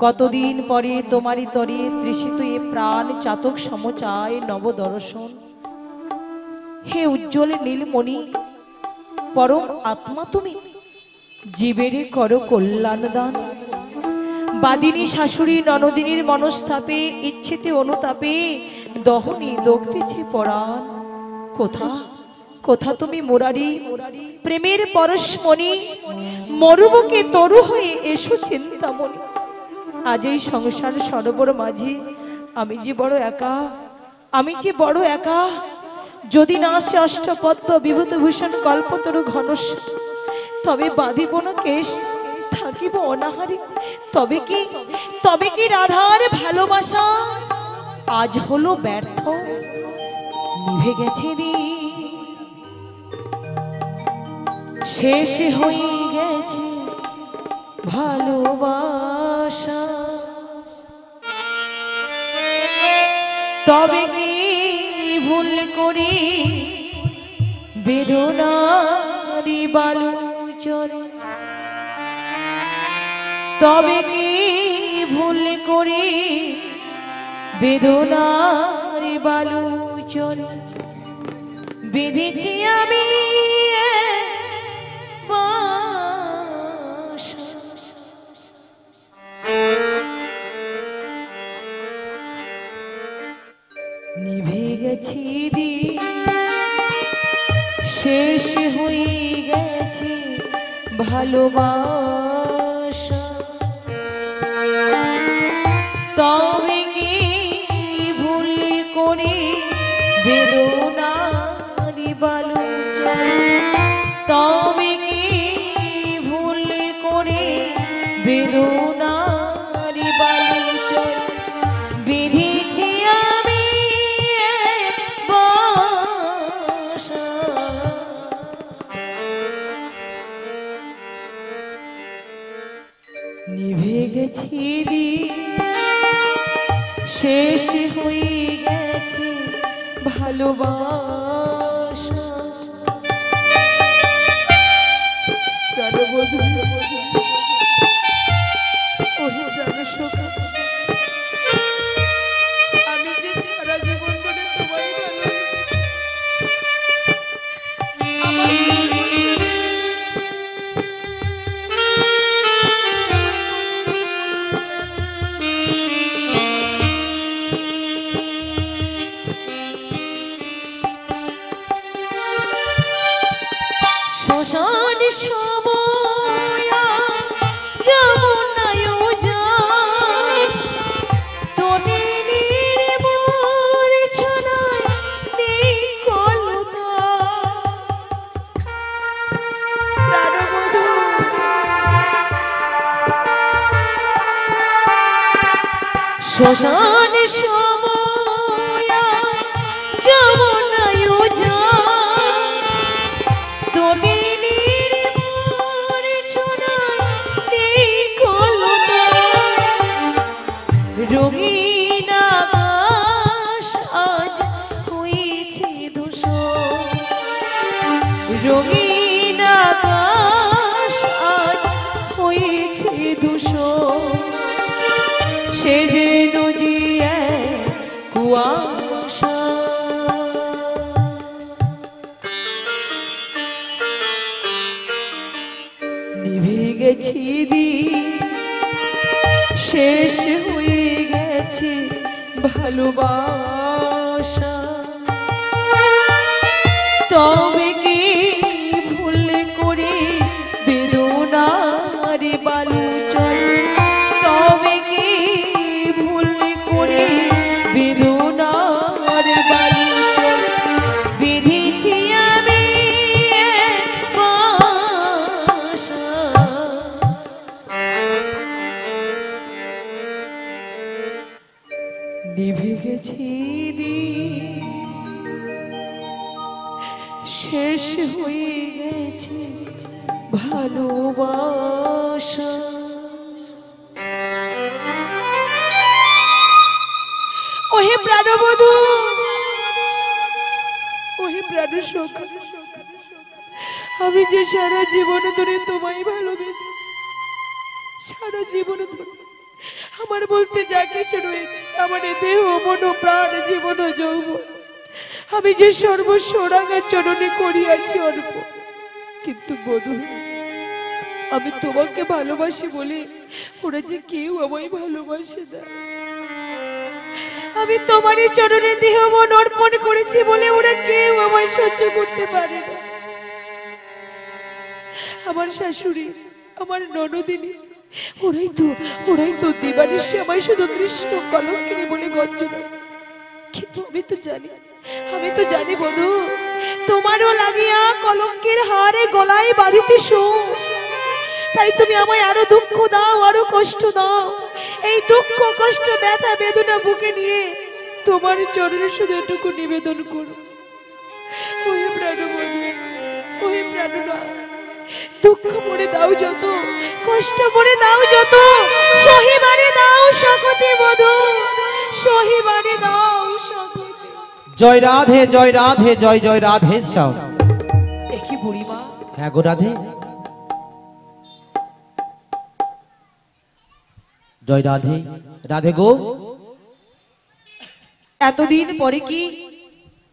কতদিন পরে তোমারই তরে তৃষিত এ প্রাণ চাতক সমচায় নবদর্শন। হে উজ্জ্বল নীলমণি, পরম আত্মা তুমি, জীবের করো কল্যাণ দান। বাদিনী শাশুড়ি ননদিনীর মনস্তাপে ইচ্ছেতে অনুতাপে দহনী দগ্ধেছে পরাণ। কোথা কোথা তুমি মুরারি, প্রেমের পরশমণি, মরুবকে তরু হয়ে এসো চিন্তামণি। আজ এই সংসার সরোবর মাঝে আমি যে বড় একা, আমি যে বড় একা। যদি না আসে অষ্টপদ্ম বিভূতিভূষণ কল্পতরু ঘনস্ব, তবে বাঁধিব না কেশ, থাকিব অনাহারি। তবে কি রাধার ভালোবাসা আজ হলো ব্যর্থ, নিভে গেছে দিন, শেষ হয়ে গেছে ভালোবাসা। তবে কি ভুল করি বেদনারি বালু চরে, তবে কি ভুল করি বেদনারি বালু চরে। বেঁধেছি আমি নিভে গেছি দিন, শেষ হয়ে গেছে ভালোবাসা। তবে কি ভুল করে বেদনারি বালু চরে, তবে কি ভুল করে বেদনারি বালু চরে। বেঁধেছি আমি বাসা, নিভে গেছি দিন, শেষ হয়ে গেছে ভালোবাসা। প্রাণবধূ, ওহে প্রাণসখা, আমি যে সারা জীবন ধরে তোমায় শ্মশান সময় যমুনায় যায়, তনিনীর মূর্ছনায় নেই কলতা। প্রাণবধূ, শ্মশান সময় যমুনায় যায়, তনিনীর মূর্ছনায় নেই কলতা। রঙিন আকাশ আজ হয়েছে ধূসর, রঙিন আকাশ আজ হয়েছে ধূসর। সে যেন যে কুয়াশা, নিভে গেছি দিন, শেষ হয়ে গেছে ভালোবাসা। তবে কি ভুল করে বেদনারি বালু চরে, তবে কি ভুল করে বেদনারি বালু চরে। বেঁধেছি আমি বাসা, নিভে গেছি দিন, শেষ হয়ে গেছে ভালোবাসা। ওহে প্রাণবধূ, ওহে প্রাণসখা, আমি যে সারা জীবন ধরে তোমায় ভালোবেসে, সারা জীবন ধরে আমার বলতে যা কিছু রয়েছে, আমার এ দেহ মন প্রাণ জীবন ও যৌবন আমি যে সর্বস্ব রাঙা চরণে করিয়াছি অর্প। কিন্তু বধূ, আমি তোমাকে ভালোবাসি বলে ওরা যে কেউ আমায় ভালোবাসে না। আমি তোমারই চরণে দেহ মন অর্পণ করেছি বলে ওরা কেউ আমায় সহ্য করতে পারে না। আমার শাশুড়ি, আমার ননদিনী, ওরাই তো দিবানিশি আমায় শুধু কৃষ্ণ কলঙ্কিনী বলে গঞ্জনা। কিন্তু আমি তো জানি বধূ, তোমারও লাগিয়া কলঙ্কের হারে গলায় বাঁধিতে সুখ। তাই তুমি আমায় আরো দুঃখ দাও, আরো কষ্ট দাও। এই দুঃখ কষ্ট ব্যথা বেদনা বুকে নিয়ে তোমার চরণে শুধু এটুকু নিবেদন করো, ওই প্রাণ বধূ, ওই প্রাণনা, দুঃখ মনে দাও যত, কষ্ট মনে দাও যত, সহিবারে দাও সকতে বধূ, সহিবারে দাও সকতে। জয় রাধে, জয় রাধে, জয় জয় রাধে শ্যাম। একই বুড়িমা। হ্যাঁ গো রাধে, জয় রাধে, রাধে গো। এতদিন পরে কি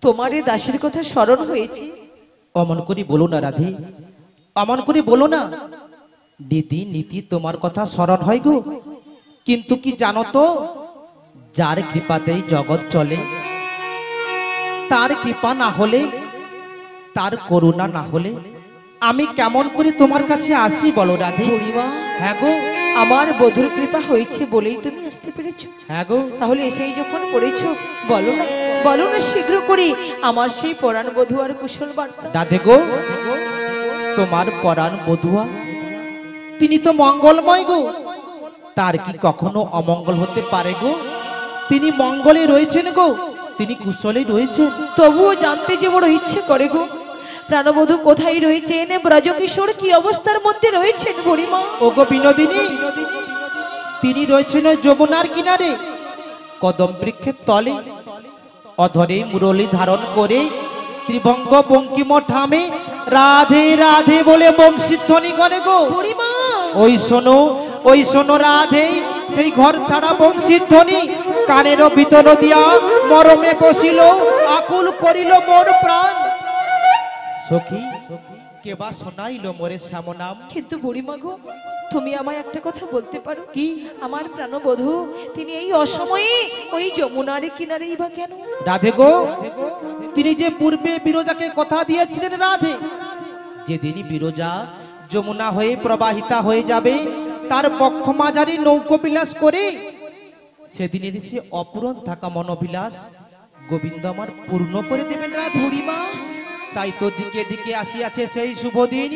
তোমার এ দাসের কথা স্মরণ হয়েছে? অমন করে বলো না রাধে, অমন করে বলো না। নীতি নীতি তোমার কথা স্মরণ হয় গো, কিন্তু কি জানো তো, যার কৃপাতেই জগৎ চলে, তার কৃপা না হলে, তার করুণা না হলে আমি কেমন করে তোমার কাছে আসি বলো রাধে? বুড়িমা, হ্যাঁ গো, আমার বধুর কৃপা হয়েছে বলেই তুমি আসতে পেরেছো। হ্যাঁ গো, তাহলে এসেই যখন পড়েছো, বলো না শীঘ্র করে আমার সেই পরাণ বধূ আর কুশল বার্তা। রাধে গো, তোমার পরাণ বধুয়া তিনি তো মঙ্গলময় গো, তার কি কখনো অমঙ্গল হতে পারে গো? তিনি মঙ্গলে রয়েছেন গো, তিনি কুশলে রয়েছেন। তবুও জানতে যে বড় ইচ্ছে করে গো, প্রাণবধূ কোথায় রয়েছেন, ব্রজকিশোর কি অবস্থার মধ্যে রয়েছেন বুড়িমা? ও গো বিনোদিনী, তিনি রয়েছেন ওই যমুনার কিনারে কদম বৃক্ষের তলে, অধরে মুরলী ধারণ করে ত্রিভঙ্গ বঙ্কিম ঠামে রাধে রাধে বলে বংশীধ্বনি করে গো। বুড়িমা, ওই শোনো রাধে, সেই ঘর ছাড়া বংশীধ্বনি কানের ভিতর দিয়া মরমে বসিল, আকুল করিল মোর প্রাণ। সখী কেবা শোনাইল মোরে শ্যাম নাম। কিন্তু বুড়িমা গো, তুমি আমায় একটা কথা বলতে পারো কি? আমার প্রাণবধূ তিনি এই অসময়ে ওই যমুনার কিনারেই বা কেন? রাধে গো, তিনি যে পূর্বে বিরজাকে কথা দিয়েছিলেন রাধে, যেদিনই বিরজা যমুনা হয়ে প্রবাহিতা হয়ে যাবে, তার বক্ষ মাঝারি নৌকো বিলাস করে, সেদিনের সে অপূরণ থাকা মনোবিলাস গোবিন্দ আমার পূর্ণ করে দেবেন রাধে। বুড়িমা, তাই তো দিকে দিকে আসিয়াছে সেই শুভ দিন,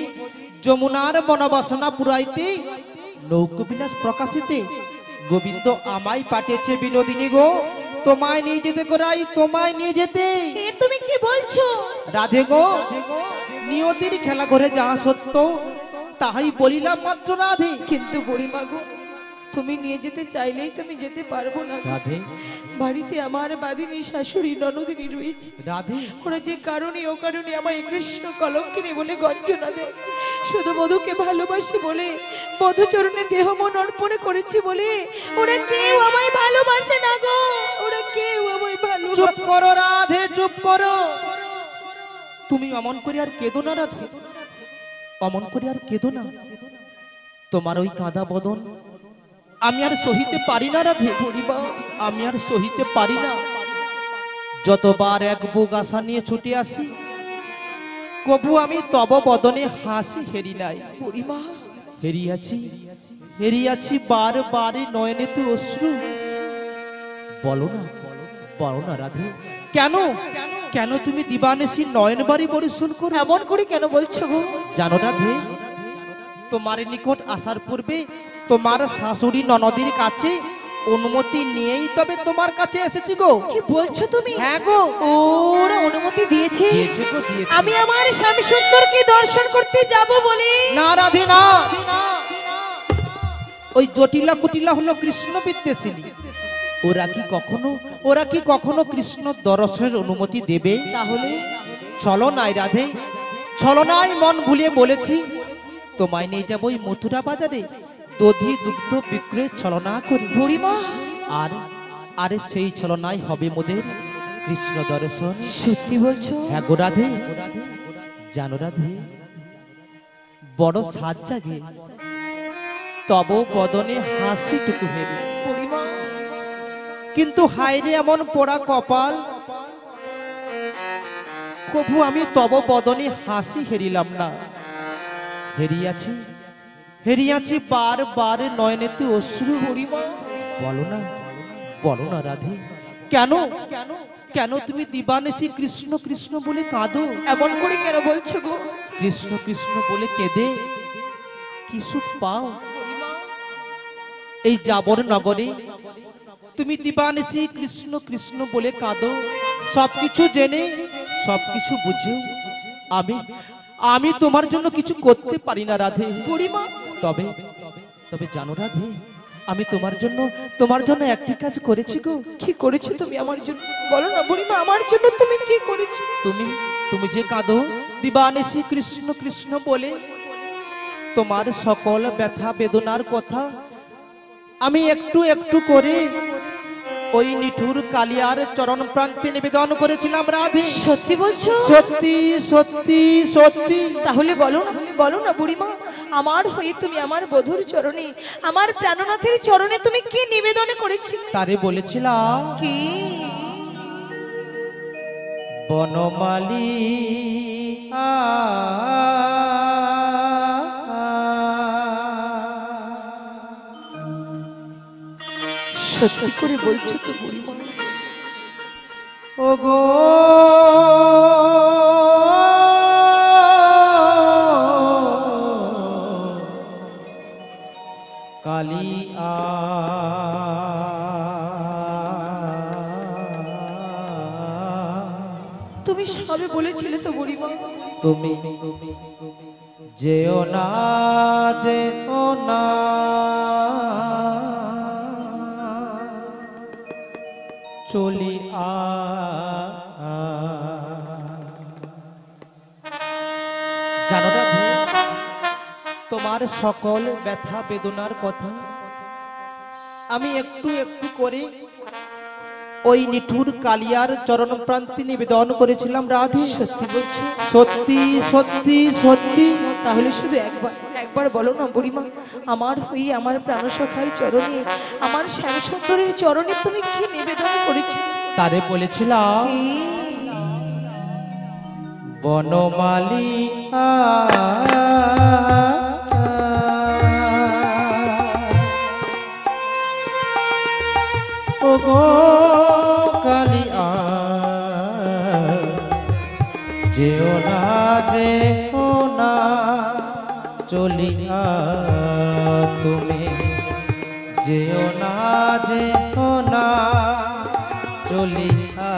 যমুনার মনোবাসনা পুরাইতে, নৌকো বিলাস প্রকাশিতে গোবিন্দ আমায় পাঠিয়েছে বিনোদিনী গো, তোমায় নিয়ে যেতে করাই, তোমায় নিয়ে যেতে। এ তুমি কি বলছো? রাধে গো, নিয়তির খেলা ঘরে যাহা সত্য তাহাই বলিলাম মাত্র রাধে। কিন্তু বুড়িমা গো, তুমি নিয়ে যেতে চাইলেই তুমি যেতে পারবো না রাধে, বাড়িতে আমার বাদিনী শাশুড়ি ননদিনী রয়েছে, রাধে, ওরা যে কারণে ও কারণে আমায় কৃষ্ণ কলঙ্কিনী বলে গঞ্জনা দেয়। শুধু বধূকে ভালোবাসি বলে, বধূচরণে দেহ মন অর্পণ করেছি বলে ওরা কেউ আমায় ভালোবাসে না গো, ওরা কেউ আমায় ভালোবাসে। চুপ করো রাধে, চুপ করো। তুমি অমন করে আর কেঁদো না রাধে, অমন করে আর কেঁদো না। তোমার ওই কাঁদা বদন আমি আর সহিতে পারি না রাধে, আমি আর সহিতে পারি না। যতবার এক বুক আশা নিয়ে ছুটে আসি, কবু আমি তব বদনে হাসি হেরি নাই। হেরিয়াছি বারবারে নয়নেতে অশ্রু। বলো না রাধে, কেন কেন তুমি দিবানিশি নয়ন বাড়ি পরিশোধ করো? এমন করে কেন বলছো গো? জানো রাধে, তোমার নিকট আসার পূর্বে তোমার শাশুড়ি ননদির কাছে অনুমতি নিয়েই তবে তোমার কাছে এসেছি গো। কি বলছো তুমি? হ্যাঁ গো, ওরা অনুমতি দিয়েছে? দিয়েছে গো, দিয়েছে। আমি আমার স্বামী সুন্দরকে দর্শন করতে যাব বলে? না রাধে না, ওই জটিলা কুটিলা হলো কৃষ্ণ বিদ্বেষিনী, ওরা কি কখনো কৃষ্ণ দর্শনের অনুমতি দেবে? তাহলে চলো নাই রাধে, চলো নাই, মন ভুলিয়ে বলেছি তোমায় নিয়ে যাবো ওই মথুরা বাজারে, দধি দুগ্ধ বিক্রয় ছলনা করি বুড়িমা, আর আরে সেই ছলনায় হবে মোদের কৃষ্ণ দর্শন। সত্যি বলছো? হ্যাঁ গো রাধে, জানো রাধে, বড় সাজ জাগে তব বদনে হাসিটুকু হেরি, বুড়িমা, কিন্তু হায়রে এমন পোড়া কপাল, কভু আমি তব বদনে হাসি হেরিলাম না। হেরিয়াছি হেরিয়াছি বার বার নয়নেতে অশ্রু। বুড়িমা, বলো না, বলো না রাধে, কেন কেন কেন তুমি দিবানিশি কৃষ্ণ কৃষ্ণ বলে কাঁদো? এমন করে কেন বলছো গো? কৃষ্ণ কৃষ্ণ বলে কেঁদে কি সুখ পাও? বুড়িমা, এই যাবর নগরে তুমি দিবানিশি কৃষ্ণ কৃষ্ণ বলে কাঁদো, সবকিছু জেনে সবকিছু বুঝে আমি আমি তোমার জন্য কিছু করতে পারি না রাধে। বুড়িমা, তবে তবে জানো রাধে, আমি তোমার জন্য একটি কাজ করেছি গো। কি করেছো তুমি আমার জন্য? বলো না বুড়িমা, আমার জন্য তুমি কি করেছো? তুমি তুমি যে কাঁদো দিবানিশি কৃষ্ণ কৃষ্ণ বলে, তোমার সকল ব্যথা বেদনার কথা আমি একটু একটু করে ওই নিঠুর কালিয়ার চরণ প্রান্তে নিবেদন করেছিলাম রাধে। সত্যি বলছো? সত্যি সত্যি সত্যি। তাহলে বলো না বুড়িমা, আমার হয়ে তুমি আমার বধূর চরণে, আমার প্রাণনাথের চরণে তুমি কি নিবেদন করেছিলে? তারে বলেছিলাম কি? বনমালী সত্যি করে বলছো তো বুড়িমা? ও গো কালিয়া, তুমি সবে বলেছিলে তো বুড়িমা? তুমি যেও না যেও না, চলি জানো রাধে, তোমার সকল ব্যথা বেদনার কথা আমি একটু একটু করে ওই নিঠুর কালিয়ার চরণ প্রান্তে নিবেদন করেছিলাম রাধে। সত্যি বলছো? সত্যি সত্যি সত্যি। তাহলে শুধু একবার বলো না বুড়িমা, আমার হয়ে আমার প্রাণসখার চরণে, আমার শ্যাম সুন্দরের চরণে তুমি কি নিবেদন করেছিলে? তারে বলেছিলাম কি? বনমালী ও গো কালিয়া, যেও না যেও না, চলিয়া তুমি যেও না যেও না, চলিয়া।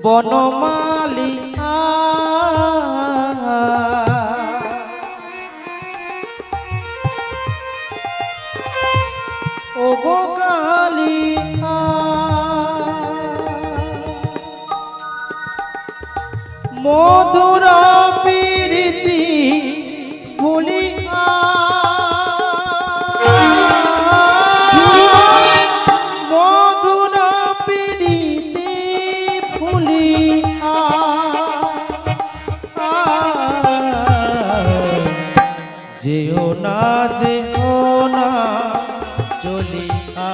বনমালী ও গো কালিয়া, মধুর প্রীতি না যেও না চলিয়া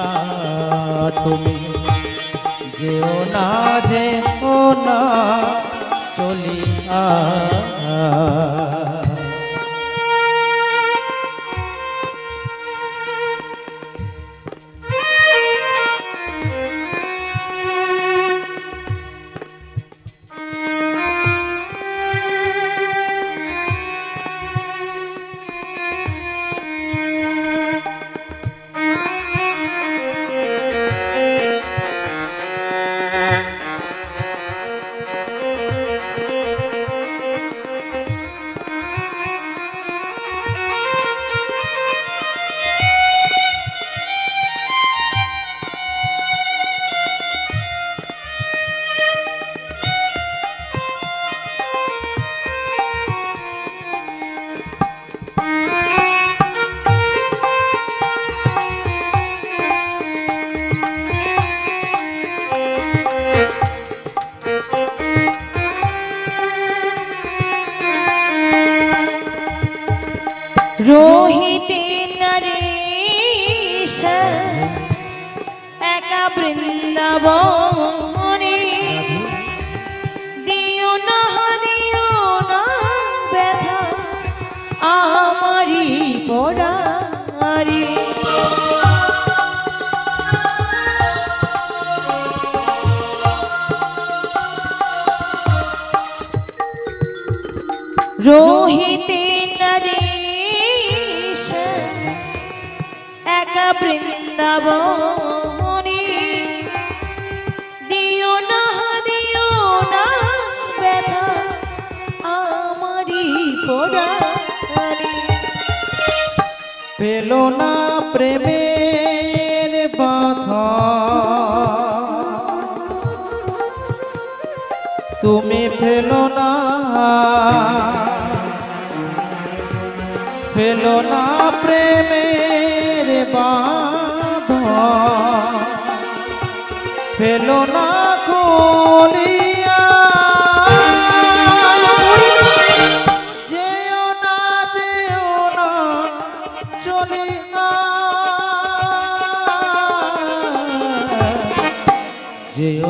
তুমি যেও না যেও না চলিয়া রোহিতে নরেশ একা বৃন্দাবনে দিও না ব্যথা আমারি পরারে রোহিতে নরেশ একা বৃন্দাবনে দিও না ব্যথা আমারি পরারে পেলো না প্রেমের বাধা তুমি ফেলো না প্রেমের বাধা ফেলো না খুলিয়া যেও না চলিয়া যেও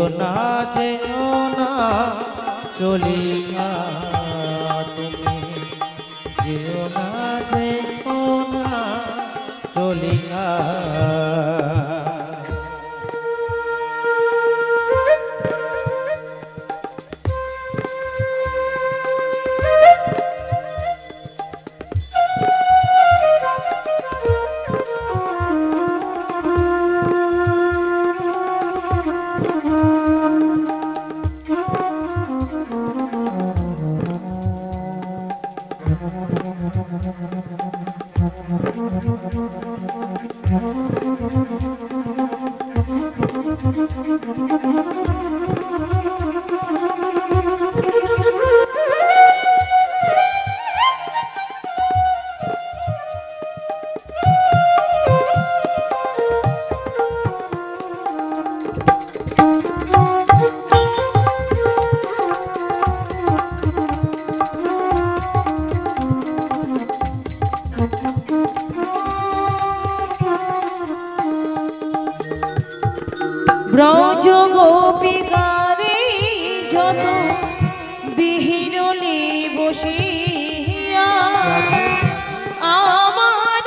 না চলিয়া তুমি যেও না চলিয়া ব্রজ গোপিকারে যত বিহিরলে বসিয়া আমার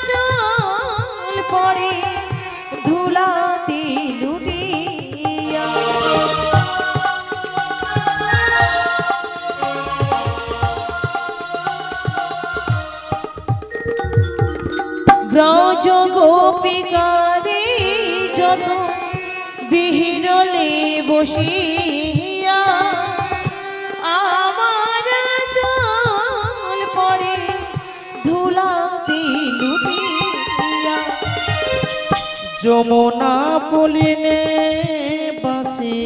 চল পড়ে ধুলাতে লুটিয়া ব্রজ গোপিকারে যত বিহিরলে বসিয়া আমার চল পড়ে ধুলাতে লুটিয়া যমুনা পলিনে বাসি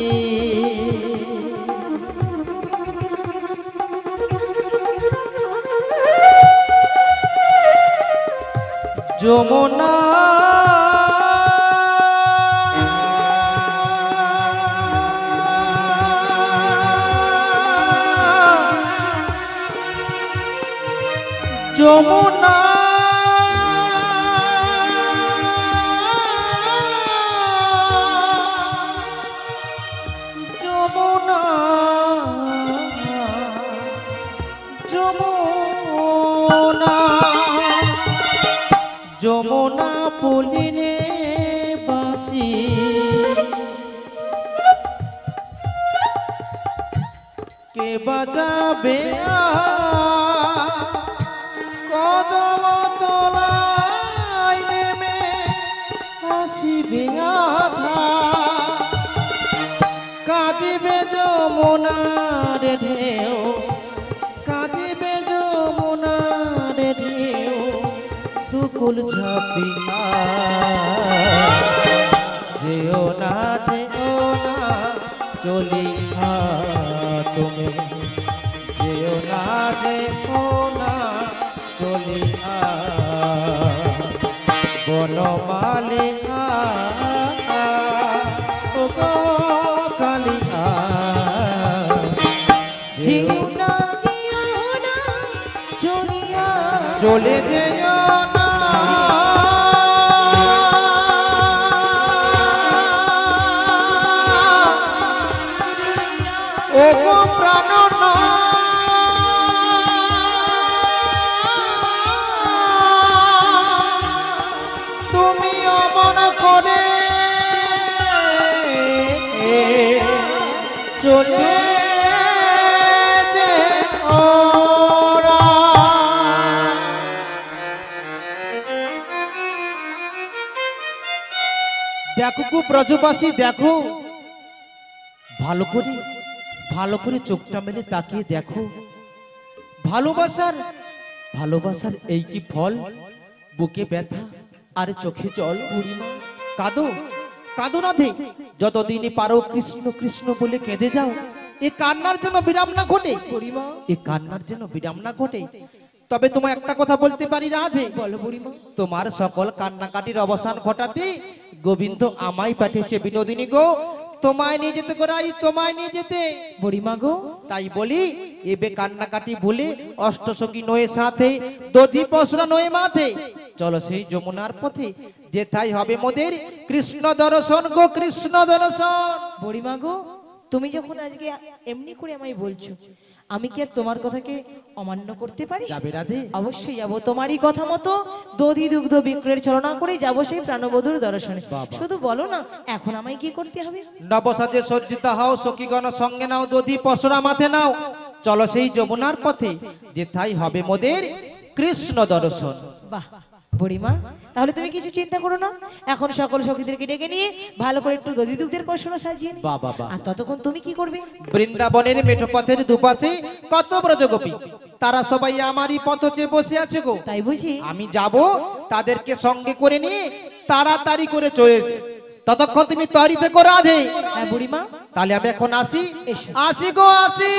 যমুনা যমুনা যমুনা পুলিনে বাসি কে বাজাবে কদম তলায় নেমে আসিবে আধা কাঁদিবে যমুনার ঢেউ কাঁদিবে যমুনার ঢেউ দুকুল ঝাপিয়া যেও না চলিয়া তুমি যেও না চলিয়া বনমালিকা ও গো কালিয়া যেও না চলিয়া চলে যেও না ও গো প্রাণনা তুমি অমন করে চলে দেখো গো ব্রজবাসী দেখো ভালো করে চোখটা মেলে তাকিয়ে দেখো ভালোবাসার এই কি ফল বুকে ব্যথা আর চোখে জল কাঁদো না ধে যতদিনই পারো কৃষ্ণ কৃষ্ণ বলে কেঁদে যাও এ কান্নার জন্য বিরাম না ঘটে এ কান্নার জন্য বিরাম না ঘটে তবে তোমায় একটা কথা বলতে পারি রাধে বলো বুড়িমা তোমার সকল কান্নাকাটির অবসান ঘটাতে গোবিন্দ আমায় পাঠিয়েছে বিনোদিনী গো তোমায় নিয়ে যেতে করাই তোমায় নিয়ে যেতে বুড়িমা গো তাই বলি এবে কান্নাকাটি ভুলে অষ্টসখী নয়ে সাথে দধি পসরা নয়ে মাথে চলো সেই যমুনার পথে যেথাই হবে মোদের কৃষ্ণ দর্শন গো কৃষ্ণ দর্শন বুড়িমা গো তুমি যখন আজকে এমনি করে আমায় বলছো আমি কি আর তোমার কথাকে অমান্য করতে পারি যাবে রাধে অবশ্যই যাব তোমারই কথা মতো দধি দুগ্ধ বিক্রয়ের ছলনা করে যাব সেই প্রাণবধূর দর্শনে শুধু বলো না এখন আমায় কি করতে হবে নবসাজে সজ্জিত হও সখীগণ সঙ্গে নাও দধি পসরা মাথে নাও চলো সেই যমুনার পথে যেথাই হবে মোদের কৃষ্ণ দর্শন বাহ বুড়িমা তাহলে তুমি কিছু চিন্তা করো না এখন সকল সখীদেরকে ডেকে নিয়ে ভালো করে একটু দধি দুগ্ধের পসরা সাজিয়ে নিই আর ততক্ষণ তুমি কি করবে বৃন্দাবনের মেঠো পথের দুপাশে কত ব্রজগোপী তারা সবাই আমারই পথ চেয়ে বসে আছে গো তাই বুঝি আমি যাব তাদেরকে সঙ্গে করে নিয়ে তাড়াতাড়ি করে চলে ততক্ষণ তুমি তৈরি থেকো রাধে হ্যাঁ বুড়িমা তাহলে আমি এখন আসি এসো। আসি গো আসি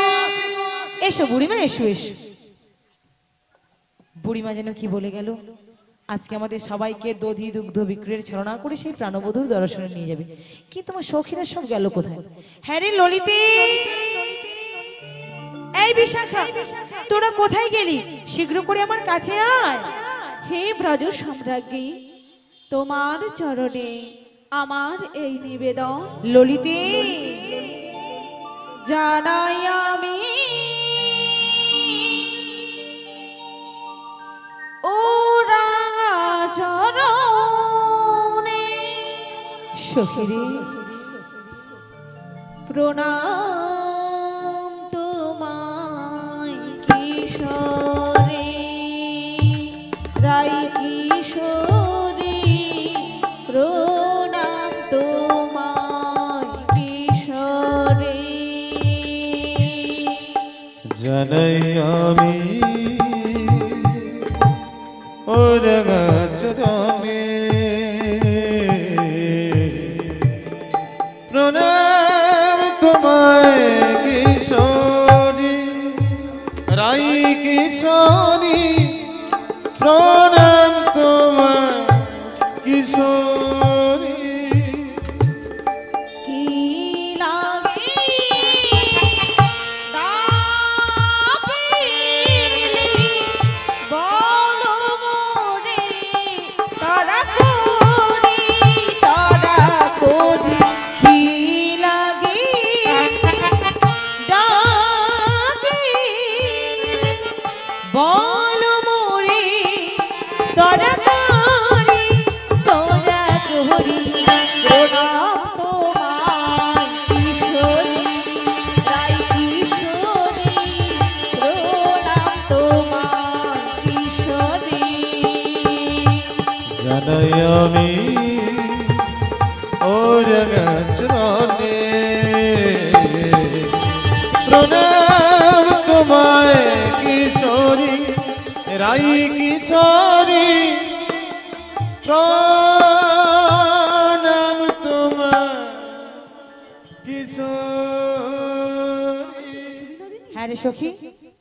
এসো বুড়িমা এসো বুড়িমা যেন কি বলে গেল আজকে আমাদের সবাইকে দধি দুগ্ধ বিক্রয়ের ছলনা করে সেই প্রাণবধূর দর্শনে নিয়ে যাবে কিন্তু আমার সখীরা সব গেল কোথায় হ্যাঁ রে ললিতে এই বিশাখা তোরা কোথায় গেলি শীঘ্র করে আমার কাছে আয় হে ব্রজ সম্রাজ্ঞী তোমার চরণে আমার এই নিবেদন ললিতে জানাই আমি ও রাঙা চরণে সখীরে প্রণাম তোমায় কিশোরে রাই কিশোরে প্রণাম তোমায় কিশোরে জানাই আমি ওর গাছরমে প্রণাম তোমায় কিশোরী রাই কিশোরী প্রণাম তোমায় কিশোরী কি লাগে দাবি জানাই আমি ও জগৎরনে প্রণাম তোমায় কিশোরী রাই কিশোরী প্রণাম তোমায় কিশোরী। হ্যাঁ রে সখী,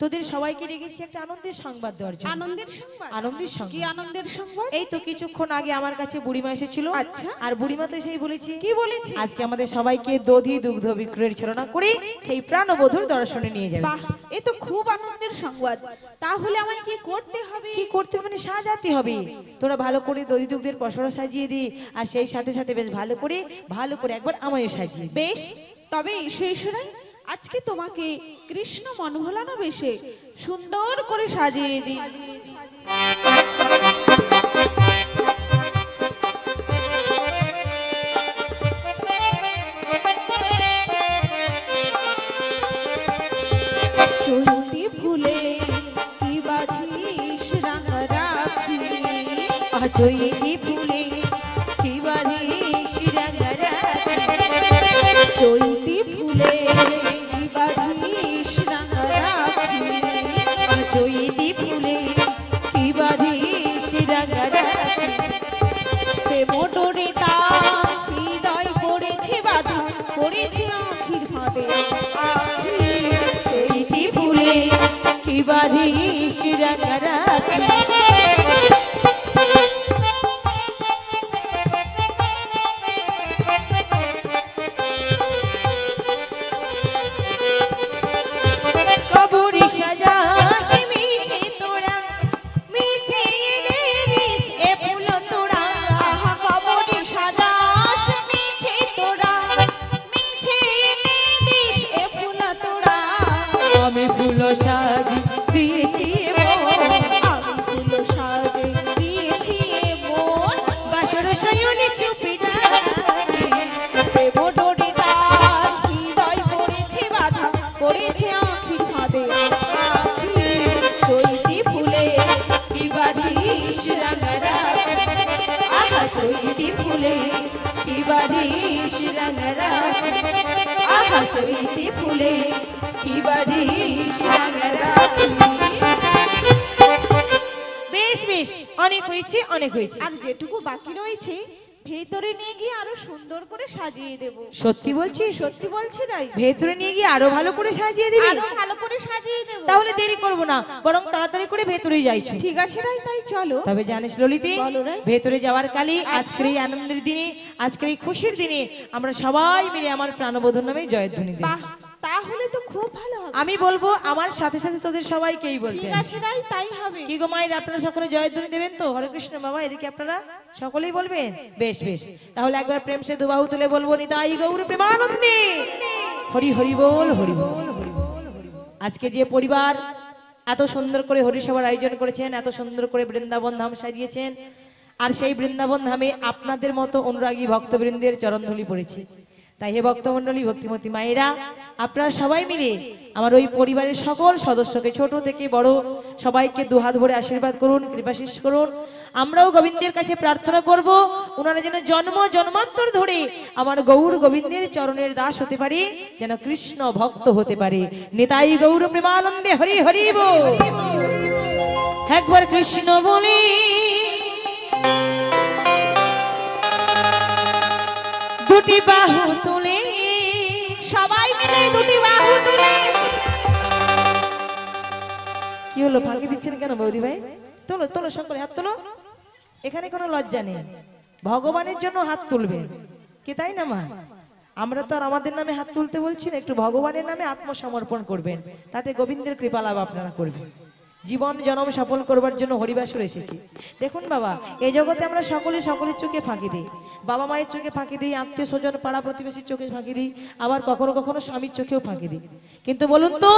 তোদের সবাইকে রেখেছি একটা আনন্দের সংবাদ দেওয়ার জন্য। আনন্দের সংবাদ? আনন্দের কি সংবাদ? আনন্দের সংবাদ? এই তো কিছুক্ষণ আগে আমার কাছে বুড়িমা এসেছিল। আচ্ছা। আর বুড়িমা তো সেই বলেছে কি বলেছে? আজকে আমাদের সবাইকে দধি দুগ্ধ বিক্রয়ের ছলনা করে সেই প্রাণবধূর দর্শনে নিয়ে যাবে। বাহ, এ তো খুব আনন্দের সংবাদ। তাহলে আমায় কি করতে হবে? কি করতে হবে? মানে সাজাতে হবে। তোরা ভালো করে দধি দুগ্ধের পসরা সাজিয়ে দি, আর সেই সাথে সাথে বেশ ভালো করে একবার আমায়ও সাজিয়ে দে। বেশ, তবে ঈশ্বরাই আজকে তোমাকে কৃষ্ণ মনভোলানো বেশে সুন্দর করে সাজিয়ে দিই। চলতি ফুলে কি বাঁধিস রাঙা রাখি, চৈতি ফুলে কি বাঁধিস রাঙা রাখি, চলতি ফুলে কি বাঁধিস রাঙা রাখি, চৈতি ফুলে কি বাঁধিস রাঙা রাখি, সে মোটরে তার হৃদয় করেছে বাধা, করেছে আখির ফাঁদে আখি। চৈতি ফুলে কি বাঁধিস রাঙা রাখি। কবরি সাজাস মিছে তোরা, মিছে এনে দিস এ ফুল তোরা। আহা কবরে সাজাস মিছে তোরা, মিছে এনে দিস এ ফুল তোরা। আমি ফুল সাজি দিয়েছি মন, আমি ফুল সাজে দিয়েছি এ মন, বাসর শয়নে চুপি ডাকে। সে মোটরে তার হৃদয় করেছে বাধা, করেছে আখির ফাঁদে আখি। চৈতি ফুলে কি বাঁধিস রাঙা রাখি, আহা চৈতি ফুলে কি বাঁধিস রাঙা রাখি, আহা চৈতি ফুলে কি বাঁধিস রাঙা রাখি। বেশ বেশ, অনেক হয়েছে অনেক হয়েছে। আর যেটুকু বাকি রয়েছে ভেতরে নিয়ে গিয়ে আরো সুন্দর করে সাজিয়ে দেব। সত্যি বলছিস? সত্যি বলছি নাই, ভেতরে নিয়ে গিয়ে আরো ভালো করে সাজিয়ে দিবি? আরো ভালো করে সাজিয়ে দেব। তাহলে দেরি করব না, বরং তাড়াতাড়ি করে ভেতরেই যাইছো। ঠিক আছে রাই, তাই চলো। তবে জানিস ললিতে, বলো রে। ভেতরে যাওয়ার কালে আজকের এই আনন্দের দিনে, আজকের এই খুশির দিনে আমরা সবাই মিলে আমার প্রাণবধূর নামে জয়ধ্বনি দেব। বাহ, তাহলে তো খুব ভালো হবে। আমি বলবো, আমার সাথে সাথে তোদের সবাইকেই বলতে ঠিক হবে। আছে রাই, তাই হবে। কি গো মায়ের, আপনারা সকলে জয়ধ্বনি দেবেন তো? হরে কৃষ্ণ বাবা, এদিকে আপনারা সকলেই বলবেন? বেশ বেশ, তাহলে একবার প্রেম সে দুবাহু তুলে বলবো, নিতাই গৌর প্রেমানন্দে হরি হরি বল, হরি বল, হরি বল, হরি বল। আজকে যে পরিবার এত সুন্দর করে হরিসভার আয়োজন করেছেন, এত সুন্দর করে বৃন্দাবন ধাম সাজিয়েছেন, আর সেই বৃন্দাবন ধামে আপনাদের মতো অনুরাগী ভক্তবৃন্দের চরণধুলি পড়েছে। তাই হে ভক্তমণ্ডলী, ভক্তিমতী মায়েরা, আপনারা সবাই মিলে আমার ওই পরিবারের সকল সদস্যকে, ছোট থেকে বড় সবাইকে দুহাত ভরে আশীর্বাদ করুন, কৃপাশিস করুন। আমরাও গোবিন্দের কাছে প্রার্থনা করব, ওনারা যেন জন্ম জন্মান্তর ধরে আমার গৌর গোবিন্দের চরণের দাস হতে পারে, যেন কৃষ্ণ ভক্ত হতে পারে। নিতাই গৌর প্রেমানন্দে হরি হরি বল। একবার কৃষ্ণ বলি, দুটি বাহু তুলে, সবাই মিলে দুটি বাহু তুলে। কি হলো, ফাঁকি দিচ্ছেন কেন বৌদি ভাই? তোলো তোলো, সকলে হাত তোলো। এখানে কোনো লজ্জা নেই, ভগবানের জন্য হাত তুলবেন, কি তাই না মা? আমরা তো আর আমাদের নামে হাত তুলতে বলছি না, একটু ভগবানের নামে আত্মসমর্পণ করবেন, তাতে গোবিন্দের কৃপা লাভ আপনারা করবেন। জীবন জনম সফল করবার জন্য হরিবাসর এসেছি। দেখুন বাবা, এই জগতে আমরা সকলের চোখে ফাঁকি দিই, বাবা মায়ের চোখে ফাঁকি দিই, আত্মীয় স্বজন পাড়া প্রতিবেশীর চোখে ফাঁকি দিই, আবার কখনো কখনো স্বামীর চোখেও ফাঁকি দিই। কিন্তু বলুন তো,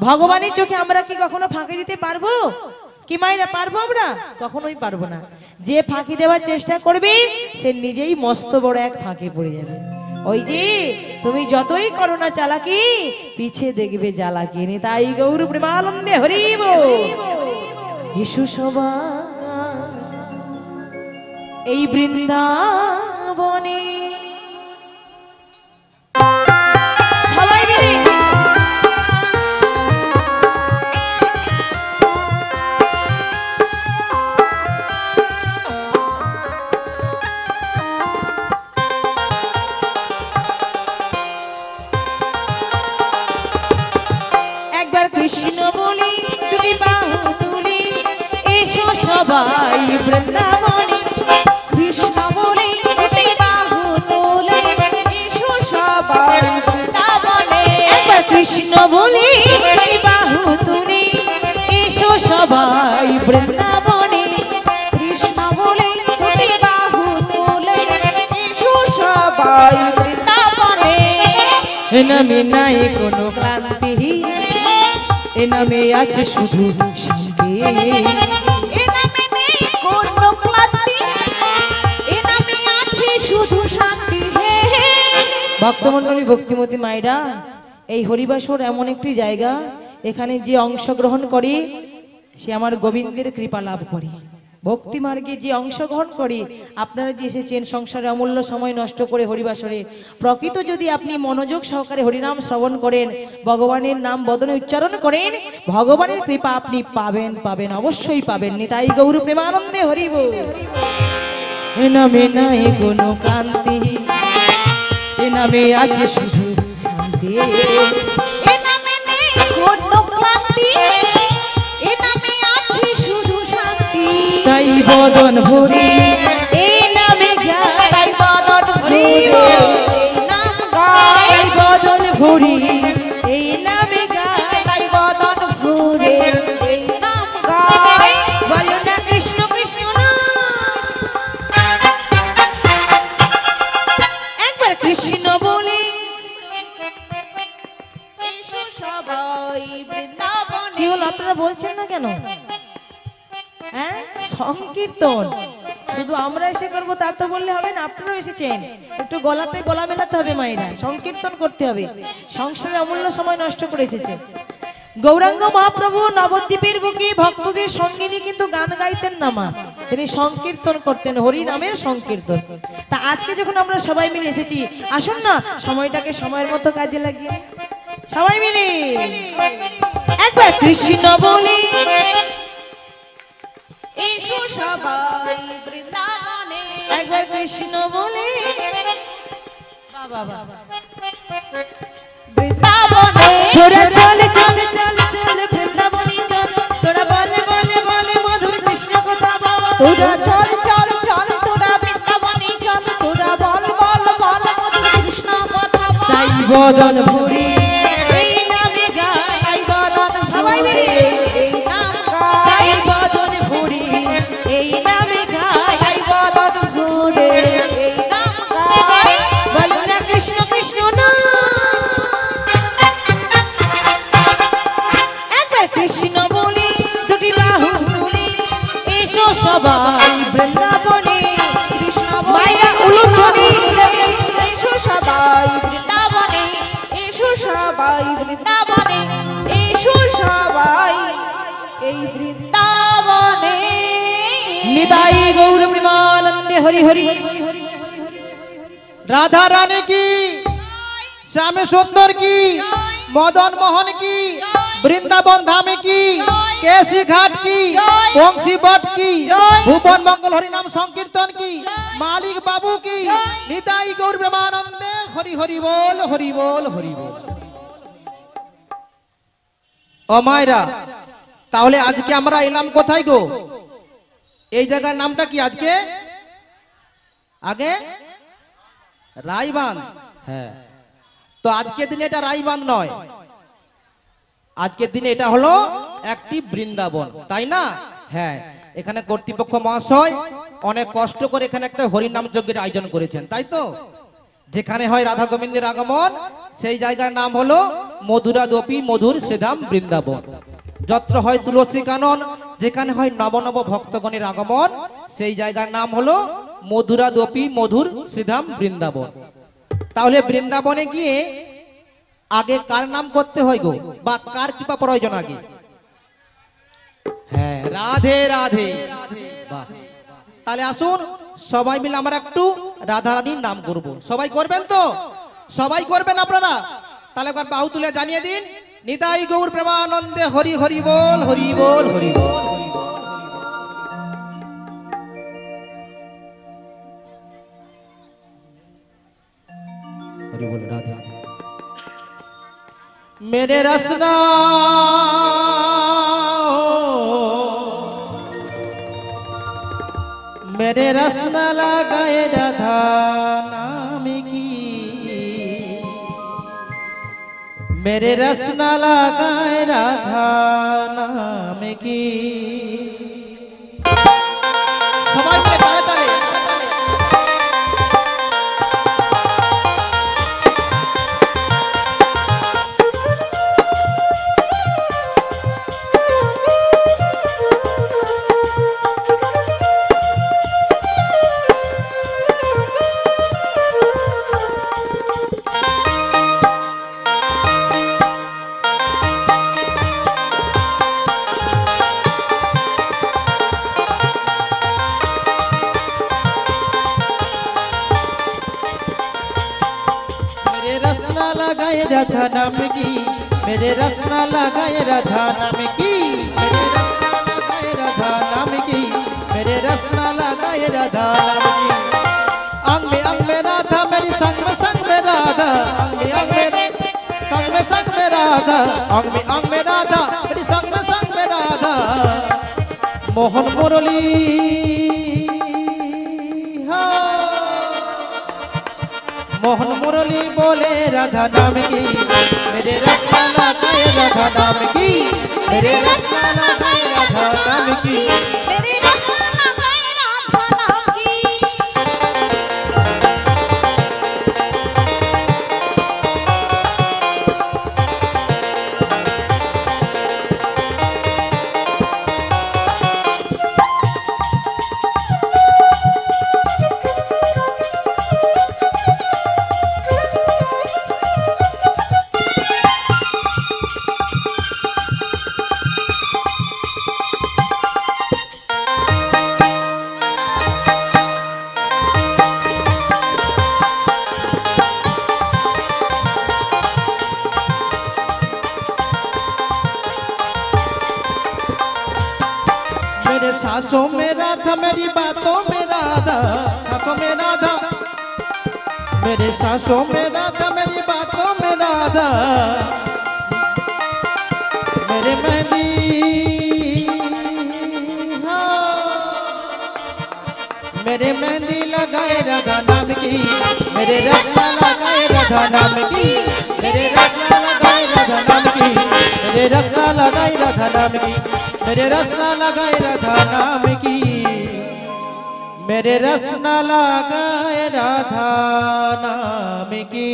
ভগবানের চোখে আমরা কি কখনো ফাঁকি দিতে পারবো? কি মায়েরা, পারবো আমরা? কখনোই পারবো না। যে ফাঁকি দেওয়ার চেষ্টা করবে সে নিজেই মস্ত বড় এক ফাঁকে পড়ে যাবে। ওই যে তুমি যতই করো না চালাকি, পিছে দেখবে জ্বালাকি। নিতাই গৌর প্রেমানন্দে হরি বল। ইসু সবা এই বৃন্দাবনে। সবাই মিলে একবার কৃষ্ণ বলি তুমি বাহু তুলি এসো সবাই বৃন্দাবনে। কৃষ্ণ বলে দুটি বাহু তোলে এসো সবাই বৃন্দাবনে। একবার কৃষ্ণ বলি তুমি বাহু তুলি এসো সবাই বৃন্দাবনে। কৃষ্ণ বলে দুটি বাহু তোলে এসো সবাই বৃন্দাবনে। এ নামে নাই কোনো ক্লান্তি, এ নামে আছে শুধু শান্তি। এ নামে নেই কোনো ক্লান্তি, এ নামে আছে শুধু শান্তি। হে হে ভক্তমণ্ডলী, ভক্তিমতী মায়েরা, এই হরিবাসর এমন একটি জায়গা, এখানে যে অংশগ্রহণ করে সে আমার গোবিন্দের কৃপা লাভ করে। ভক্তি মার্গে যে অংশগ্রহণ করে, আপনারা যে এসেছেন সংসারে অমূল্য সময় নষ্ট করে হরিবাসরে, প্রকৃত যদি আপনি মনোযোগ সহকারে হরিনাম শ্রবণ করেন, ভগবানের নাম বদনে উচ্চারণ করেন, ভগবানের কৃপা আপনি পাবেন, পাবেন, অবশ্যই পাবেন। নিতাই গৌর প্রেমানন্দে হরি বল। এ নামে নাই কোনো ক্লান্তি, এ নামে আছে শুধু শান্তি। এ নামে নেই কোনো ক্লান্তি, এ নামে আছে শুধু শান্তি। তাই বদন ভরি এই নামে যায়, তাই বদন ভরি এই নাম গায়, তাই বদন ভরি এই নামে গায়। তাই বদন ভরে এই নাম গায়। বলো না কৃষ্ণ কৃষ্ণ না, একবার কৃষ্ণ বলি এসো সবাই বৃন্দাবনে। কি হলো, আপনারা বলছেন না কেন? হ্যাঁ, সংকীর্তন শুধু আমরা এসে করবো তা তো বললে হবে না, আপনারাও এসেছেন, একটু গলাতে গলা মেলাতে হবে মায়েরা, সংকীর্তন করতে হবে। সংসারে অমূল্য সময় নষ্ট করে এসেছে। গৌরাঙ্গ মহাপ্রভু নবদ্বীপের বুকে ভক্তদের সঙ্গে নিয়ে কিন্তু গান গাইতেন না মা, তিনি সংকীর্তন করতেন, হরি নামের সংকীর্তন। তা আজকে যখন আমরা সবাই মিলে এসেছি, আসুন না সময়টাকে সময়ের মতো কাজে লাগিয়ে সবাই মিলে একবার কৃষ্ণ বলি এসো সবাই বৃন্দাবনে। একবার কৃষ্ণ বলি বাবা বাবা বৃন্দাবনে তোরা চলে চলে চলে চলে বৃন্দাবনে চল, তোরা বলে বলে বলে মধুর কৃষ্ণ কথা বল। তোরা চল চল চল তোরা বৃন্দাবনে চল, তোরা বল বল বল মধুর কৃষ্ণ কথা বল। তাই বদন ভরি এই নামে গায়, তাই বদন সবাই মিলে এই নাম তাই গায়, বদন ভরি এই নামে গায়। তাই বদন ভরে এই নাম গায়। বল না কৃষ্ণ কৃষ্ণ না, একবার কৃষ্ণ বলি দুটি বাহু তুলি এসো সবাই বৃন্দাবনে। কৃষ্ণ মায়েরা উলুধ্বনি এসো সবাই বৃন্দাবনে, এসো সবাই বৃন্দাবনে, এসো সবাই এই বৃন্দাবনে। নিতাই গৌর প্রেমানন্দে হরি হরি। রাধা রানী কি, শ্যাম সুন্দর কি, মদন মোহন কি, বৃন্দাবন ধামে কি, কেশি ঘাট কি, বংশী বট কি, ভুবন মঙ্গল হরি নাম সংকীর্তন কি, মালিক বাবু কি, নিতাই গৌর প্রেমানন্দে হরি হরি বল, হরি বল, হরি বল। ও মায়েরা, তাহলে আজকে আমরা এলাম কোথায় গো? এই জায়গার নামটা কি আজকে? আগে রাইবাঁধ। হ্যাঁ, তো আজকের দিনে এটা রাইবাঁধ নয়, আজকের দিনে এটা হলো একটি বৃন্দাবন, তাই না? হ্যাঁ, এখানে কর্তৃপক্ষ মহাশয় অনেক কষ্ট করে এখানে একটা হরিনাম যজ্ঞের আয়োজন করেছেন, তাই তো? যেখানে হয় রাধা গোবিন্দের আগমন, সেই জায়গার নাম হলো মধুরা দোপী মধুর শ্রীধাম বৃন্দাবন। যত্র হয় তুলসী কানন, যেখানে হয় নব নব ভক্তগণের আগমন, সেই জায়গার নাম হলো মধুরা দোপী মধুর শ্রীধাম বৃন্দাবন। তাহলে বৃন্দাবনে গিয়ে আগে কার নাম করতে হয় গো, বা কার কৃপা প্রয়োজন আগে? হ্যাঁ, রাধে রাধে। বাহ, তাহলে আসুন সবাই মিলে আমরা একটু রাধারানীর নাম করব। সবাই করবেন তো? সবাই করবেন আপনারা? তাহলে একবার বাহু তুলে জানিয়ে দিন, নিতাই গৌর প্রেমানন্দে হরি হরি বল, হরি বল, হরি বল, হরি বল। हरि बोल राधे। मेरे रसना मेरे रसना लगाए राधा नाम की, मेरे रसना लगाए राधा नाम की। सबाई मिले ताले ताले। राधा नाम की, मेरे रसना लगाए राधा नाम की, मेरे रसना लगाए राधा नाम की, मेरे रसना लगाए राधा नाम की। अंग में राधा मेरी संग में राधा, अंग में संग में राधा, अंग में राधा मेरी संग में राधा। मोहन मुरली मोहन मुरली बोले राधा नाम की, मेरे रसना लगाए राधा नाम की, मेरे रसना लगाए राधा नाम की, मेरे रसना लगाए राधा नाम की। सांसों में राधा मेरी बातों में राधा, सांसों में राधा मेरे सांसों में राधा मेरी बातों में राधा। मेरे मेहंदी मेरे मेहंदी लगाए राधा नाम की, मेरे रसना लगाए राधा नाम की, मेरे रसना लगाए राधा नाम की, मेरे रसना लगाए राधा नाम की, मेरे रसना लगाए राधा नाम की, मेरे रसना लगाए राधा नाम की।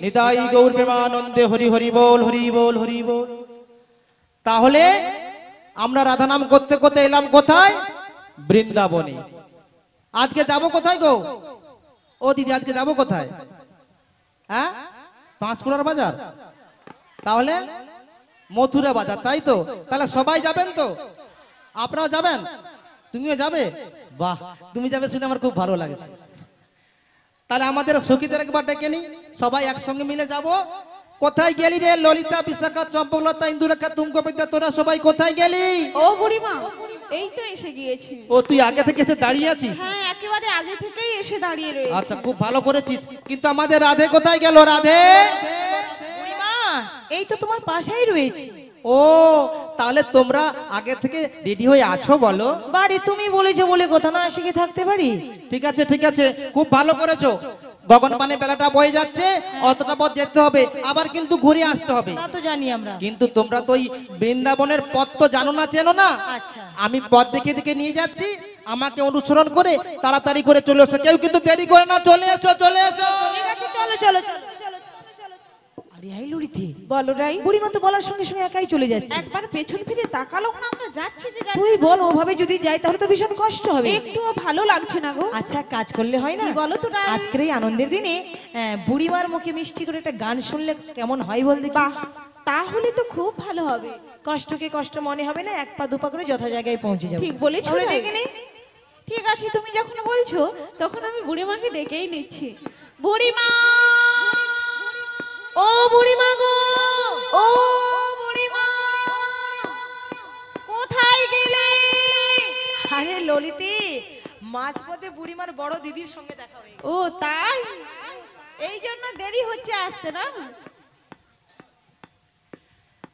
নিতাই গৌর প্রেমানন্দে হরি হরি বল, হরি বল, হরি বল। তাহলে আমরা রাধা নাম করতে করতে এলাম কোথায়? বৃন্দাবনে। আজকে যাব কোথায় গো? ও দিদি আজকে যাব কোথায়? হ্যাঁ, পাঁচকুড়ার বাজার। তাহলে মথুরা বাজার, তাই তো? তাহলে সবাই যাবেন তো? আপনারাও যাবেন? তুমিও যাবে? বাহ, তুমি যাবে শুনে আমার খুব ভালো লাগছে। তাহলে আমাদের সখীদের একবার ডেকে নি, সবাই একসঙ্গে মিলে যাব। কোথায় গেলি রে ললিতা, বিশাখা, চম্পকলতা, ইন্দুরেখা, তুঙ্গবিদ্যা, তোরা সবাই কোথায় গেলি? ও বুড়িমা, এই তো এসে গিয়েছি। ও তুই আগে থেকে এসে দাঁড়িয়ে আছিস? হ্যাঁ, একেবারে আগে থেকেই এসে দাঁড়িয়ে রয়েছে। আচ্ছা, খুব ভালো করেছিস। কিন্তু আমাদের রাধে কোথায় গেল? রাধে বুড়িমা, এই তো তোমার পাশেই রয়েছে। ও, তাহলে তোমরা আগে থেকে রেডি হয়ে আছো বলো? বাড়ি তুমি বলেছো বলে কথা না শিখে থাকতে পারি? ঠিক আছে ঠিক আছে, খুব ভালো করেছো। গগন পানে বেলাটা বয়ে যাচ্ছে, অতটা পথ যেতে হবে, আবার কিন্তু ঘুরে আসতে হবে। তা তো জানি আমরা। কিন্তু তোমরা তো ওই বৃন্দাবনের পথ তো জানো না, চেনো না। আচ্ছা, আমি পথ দেখে দেখে নিয়ে যাচ্ছি, আমাকে অনুসরণ করে তাড়াতাড়ি করে চলে এসো। কেউ কিন্তু দেরি করে না, চলে এসো চলে এসো। ঠিক আছে, চলো চলো চলো চলো চলো। আরে আই লড়িতে বলো রাই। বুড়িমা তো বলার সঙ্গে সঙ্গে একাই চলে যাচ্ছে। একবার পেছন ফিরে তাকালো না, আমরা যাচ্ছি যে যাচ্ছি। তুই বল, ওভাবে যদি যাই তাহলে তো ভীষণ কষ্ট হবে। একটুও ভালো লাগছে না গো। আচ্ছা, কাজ করলে হয় না? কি বলো তো রাই? আজকের এই আনন্দের দিনে বুড়িমার মুখে মিষ্টি করে একটা গান শুনলে কেমন হয় বল দেখি? বাহ, তাহলে তো খুব ভালো হবে। কষ্টকে কষ্ট মনে হবে না, এক পা দুপা করে যথা জায়গায় পৌঁছে যাবো। ঠিক বলেছো তাহলে রাই। ডেকে নে। ঠিক আছে, তুমি যখন বলছো তখন আমি বুড়িমাকে ডেকেই নিচ্ছি। বুড়িমা, ও বুড়িমা গো, ও বুড়িমা, কোথায় গেলে? আরে ললিতে, মাঝপথে বুড়িমার বড় দিদির সঙ্গে দেখা হয়ে গেল। ও তাই, এই জন্য দেরি হচ্ছে আসতে না?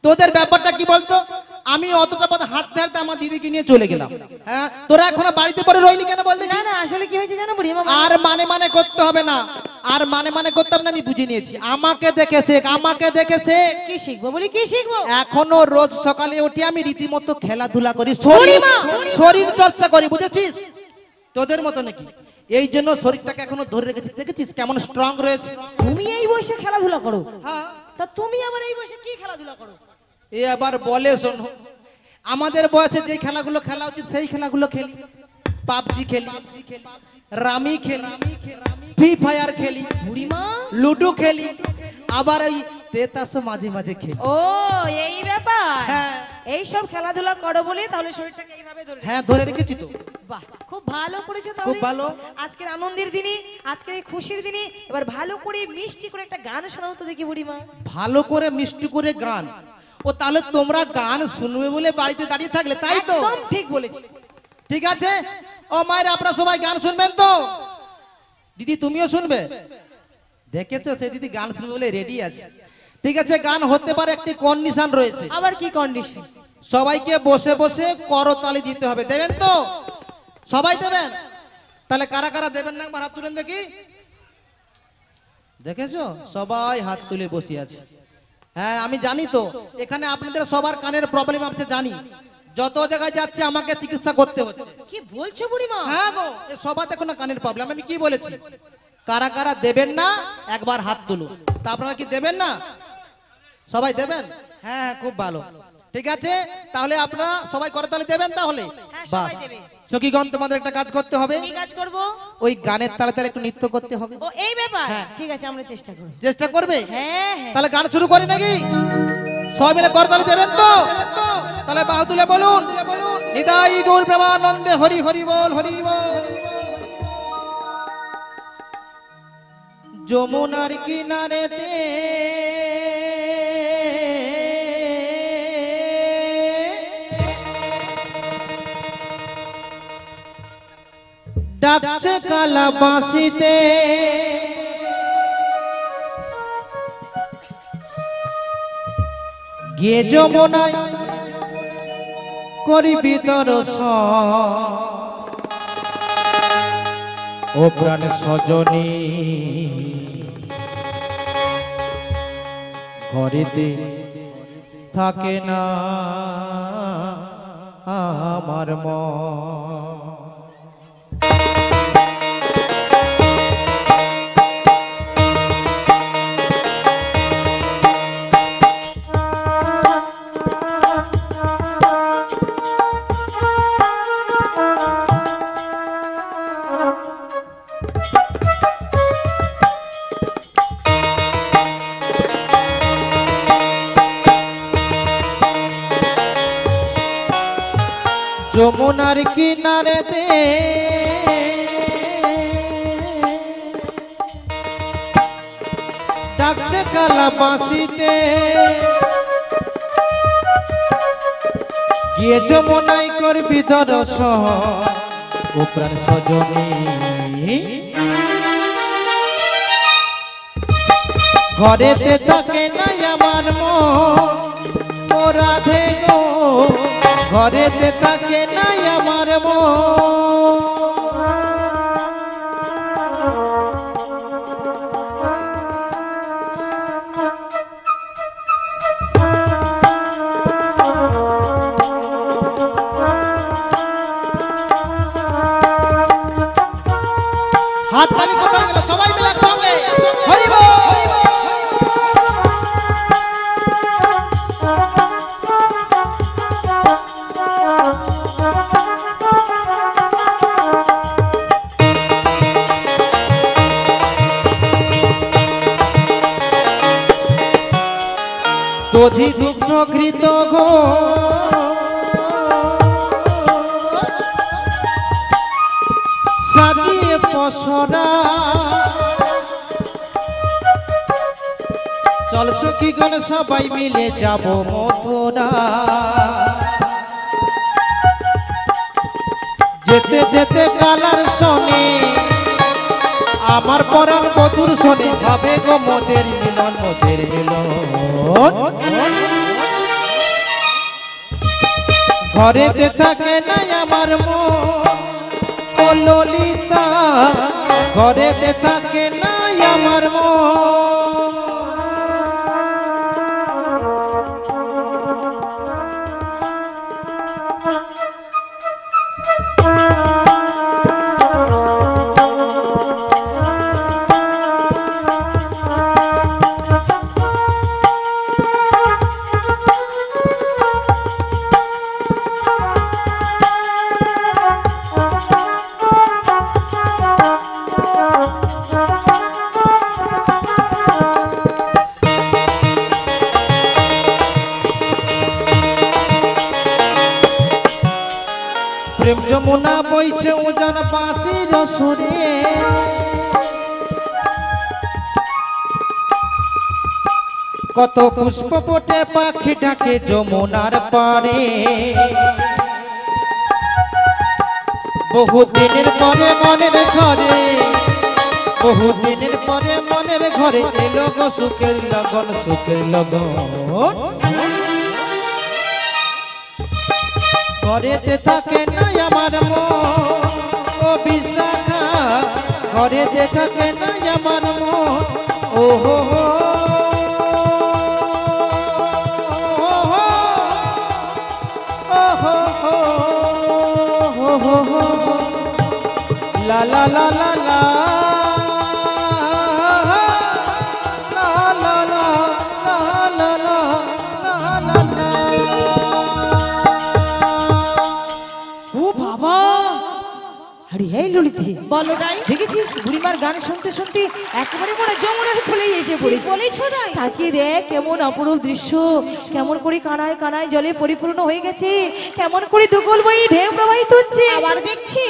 তোদের ব্যাপারটা কি বলতো? আমি অতটা পথ হাঁটতে হাঁটতে আমার দিদিকে নিয়ে চলে গেলাম। হ্যাঁ, তোরা এখনো বাড়িতে পরে রইলি কেন বল দেখি? না না, আসলে কি হয়েছে জানো বুড়িমা? আর মানে করতে হবে না, আর মানে করতে হবে না, আমি বুঝে নিয়েছি। আমাকে দেখে শেখ, আমাকে দেখে শেখ। কি শিখবো বলি, কি শিখবো? এখনো রোজ সকালে উঠে আমি রীতিমতো খেলাধুলা করি, শরীর চর্চা করি, বুঝেছিস? তোদের মতো নাকি? এই জন্য শরীরটাকে এখনো ধরে রেখেছিস, দেখেছিস কেমন স্ট্রং রয়েছে। তুমি এই বয়সে খেলাধুলা করো? হ্যাঁ, তা তুমি আবার এই বয়সে কি খেলাধুলা করো? এ আবার বলে শোনো, আমাদের বয়সে যে খেলাগুলো খেলা উচিত সেই খেলাগুলো খেলি। পাবজি খেলি, রামি খেলি, ফ্রি ফায়ার খেলি, বুড়িমা, লুডো খেলি, আবার এই তেতাসও মাঝে মাঝে খেলি। ও এই ব্যাপার। হ্যাঁ। এই সব খেলাধুলা করো বলে তাহলে শরীরটাকে এইভাবে ধরে হ্যাঁ, ধরে রেখেছি তো। বাহ, খুব ভালো করেছো তাহলে। খুব ভালো। আজকের আনন্দের দিনে, আজকের এই খুশির দিনে এবার ভালো করে মিষ্টি করে একটা গান শোনাও তো দেখি বুড়িমা। ভালো করে মিষ্টি করে গান? ও তাহলে তোমরা গান শুনবে বলে বাড়িতে দাঁড়িয়ে থাকলে, তাই তো? একদম ঠিক বলেছো। ঠিক আছে, ও মায়ের আপনারা সবাই গান শুনবেন তো? দিদি তুমিও শুনবে? দেখেছো সেই দিদি গান শুনবে বলে রেডি আছে। ঠিক আছে, গান হতে পারে, একটি কন্ডিশন রয়েছে। আবার কি কন্ডিশন? সবাইকে বসে বসে করতালি দিতে হবে, দেবেন তো? সবাই দেবেন? তাহলে কারা কারা দেবেন না একবার হাত তুলেন দেখি। দেখেছো সবাই হাত তুলে বসে আছে। হ্যাঁ, আমি জানি তো এখানে আপনাদের সবার কানের প্রবলেম আছে, জানি। যত জায়গায় যাচ্ছে আমাকে চিকিৎসা করতে হচ্ছে। কি বলছো বুড়িমা? হ্যাঁ গো, সবার দেখো না কানের প্রবলেম। আমি কি বলেছি? কারা কারা দেবেন না একবার হাত তুলুন। তা আপনারা কি দেবেন না? সবাই দেবেন? হ্যাঁ হ্যাঁ, খুব ভালো। ঠিক আছে, তাহলে আপনারা সবাই করতালি দেবেন তাহলে? হ্যাঁ, বাস, সবাই দেবে। সখীগণ তোমাদের একটা কাজ করতে হবে। কি কাজ করব? ওই গানের তালে তালে একটু নৃত্য করতে হবে। ও এই ব্যাপার। হ্যাঁ। ঠিক আছে, আমরা চেষ্টা করব। চেষ্টা করবে? হ্যাঁ হ্যাঁ। তাহলে গান শুরু করি নাকি? সবাই মিলে করতালি দেবেন তো? তাহলে বাহু তুলে বলুন, নিতাই গৌর প্রেমানন্দে হরি হরি বল, হরি বল। যমুনার কিনারেতে ডাকছে কালা বাঁশিতে, গিয়ে যমুনায় করিবি দর্শন, ও প্রাণ সজনী ঘরেতে থাকে না আমার মন। যমুনার কিনারেতে ডাকছে কালা বাঁশিতে, গিয়ে যমুনায় করবি দর্শন, ও প্রাণ সজনী ঘরেতে থাকে নাই আমার মন, ও রাধে গো ঘরেতে থাকে নাই আমার মন। হাত তালি কোথায় গেল? সবাই মিলে একসঙ্গে হরি বল। দধি দুগ্ধ ঘৃত ঘো সাজিয়ে পসরা চলছো কি গণ সবাই মিলে যাব মথুরা যেতে যেতে কালার শোনে আমার পরাণ বধুর শোনে ভাবে গো মোদের মিলন ঘরেতে থাকে নাই আমার মন ও ললিতা ঘরেতে থাকে নাই আমার মন প্রেম যমুনা বইছে উজান বাঁশির সুরে কত পুষ্প ফোটে পাখি ডাকে যমুনার পারে বহুদিনের পরে মনের ঘরে বহুদিনের পরে মনের ঘরে এলো গো সুখের লগন ঘরেতে থাকে নাই আমার মন ও বিশাখা ঘরেতে থাকে নাই আমার মন ও হো হো লা লা লা লা লা আরে এই ললিতে বলো তাই দেখেছিস বুড়িমার গান শুনতে শুনতে একেবারে মনে যমুনার কোলে এসে পড়েছে বলেছো তাই তাকিয়ে দেখ কেমন অপরূপ দৃশ্য কেমন করে কানায় কানায় জলে পরিপূর্ণ হয়ে গেছে কেমন করে দুকুল বই ঢেউ প্রবাহিত হচ্ছে আবার দেখছি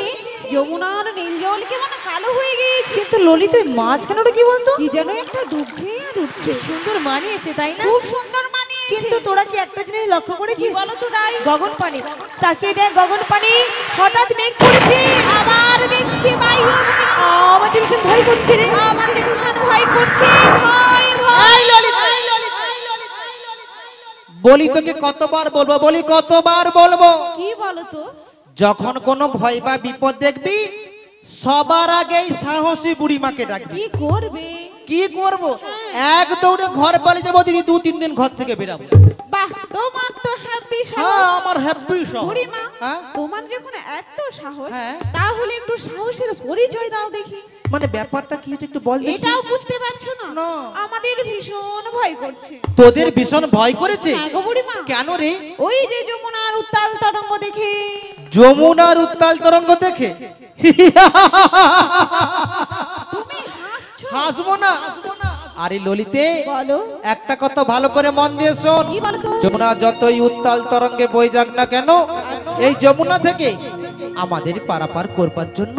যমুনার নীল জল কেমন কালো হয়ে গিয়েছে কিন্তু ললিত ওই মাঝখানেটা কি বলতো কি যেন একটা ডুবছে আর উঠছে কি সুন্দর মানিয়েছে তাই না খুব সুন্দর মানিয়েছে কিন্তু তোরা কি একটা জিনিস লক্ষ্য করেছিস কি বলো তো রাই? গগন পানি তাকিয়ে দেখ গগন পানি হঠাৎ মেঘ পড়েছে আবার দেখছি বায়ু বইছে আমার যে ভীষণ ভয় করছে রে আমার ভীষণ ভয় করছে ভয় ভয় বলি তোকে কতবার বলবো কি বলো তো যখন কোনো ভয় বা বিপদ দেখবি সবার আগেই সাহসী বুড়িমাকে ডাকবি কি করবে কি করব এক দৌড়ে ঘর পালিয়ে যাবো দিদি 2-3 দিন ঘর থেকে বেরাবো বাহ তোমার তো হ্যাপি হ্যাঁ সাহস আমার হ্যাপি শহর বুড়িমা হ্যাঁ তোমার যখন এত সাহস হ্যাঁ। তাহলে একটু সাহসের পরিচয় দাও দেখি মানে ব্যাপারটা কি হচ্ছে একটু বল দেখি এটাও বুঝতে পারছো না না। আমাদের ভীষণ ভয় করছে তোদের ভীষণ ভয় করেছে হ্যাঁ গো বুড়িমা কেন রে ওই যে যমুনার উত্তাল তরঙ্গ দেখে যমুনার উত্তাল তরঙ্গ দেখে তুমি হাসছো হাসবো না আরে ললিতে বলো একটা কথা ভালো করে মন দিয়ে শোন কি বলো তো যমুনা যতই উত্তাল তরঙ্গে বই যাক না কেন এই যমুনা থেকে আমাদের পারাপার করবার জন্য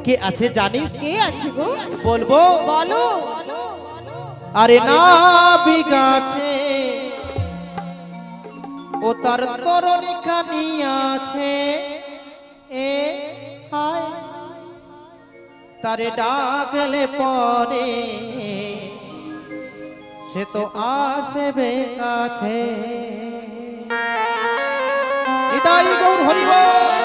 কে আছে জানিস কে আছে গো বলবো বলো আরে না বিগাছে ও তার তরণী খানি আছে এ হায় তারে ডাকলে পরে সে তো আসবে কাছে নিতাই গৌর হরিবল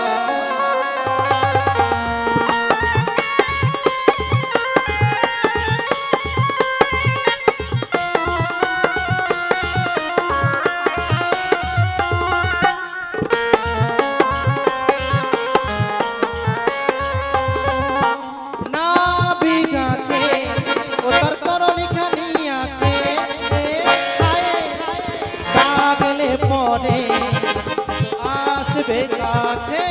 আসবে কাছে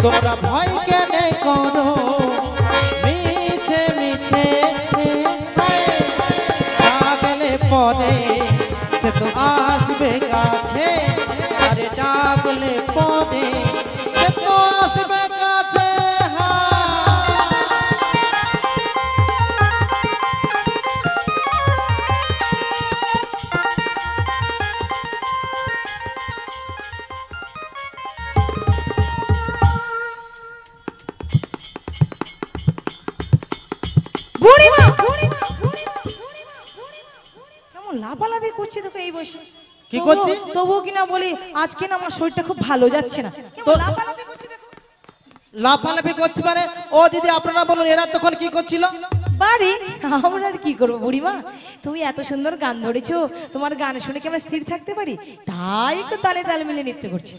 তোমরা ভয় কেনে করো মিছে মিছে ডাকলে পরে সে তো আসবে কাছে আরে ডাকলে পরে সে তো আসবে কাছে বুড়িমা কেমন লাফালাফি করছে তোকে এই বয়সে কি করছি? তবুও কিনা বলি আজকে না আমার শরীরটা খুব ভালো যাচ্ছে না কেমন তো- লাফালাফি করছে দেখো লাফালাফি করছি মানে ও দিদি আপনারা বলুন এরা তখন কি করছিল বাড়ি আমরা আর কি করবো বুড়িমা তুমি এত সুন্দর গান ধরেছো তোমার গান শুনে কি আমরা স্থির থাকতে পারি তাই একটু তালে তাল মিলে নৃত্য করছি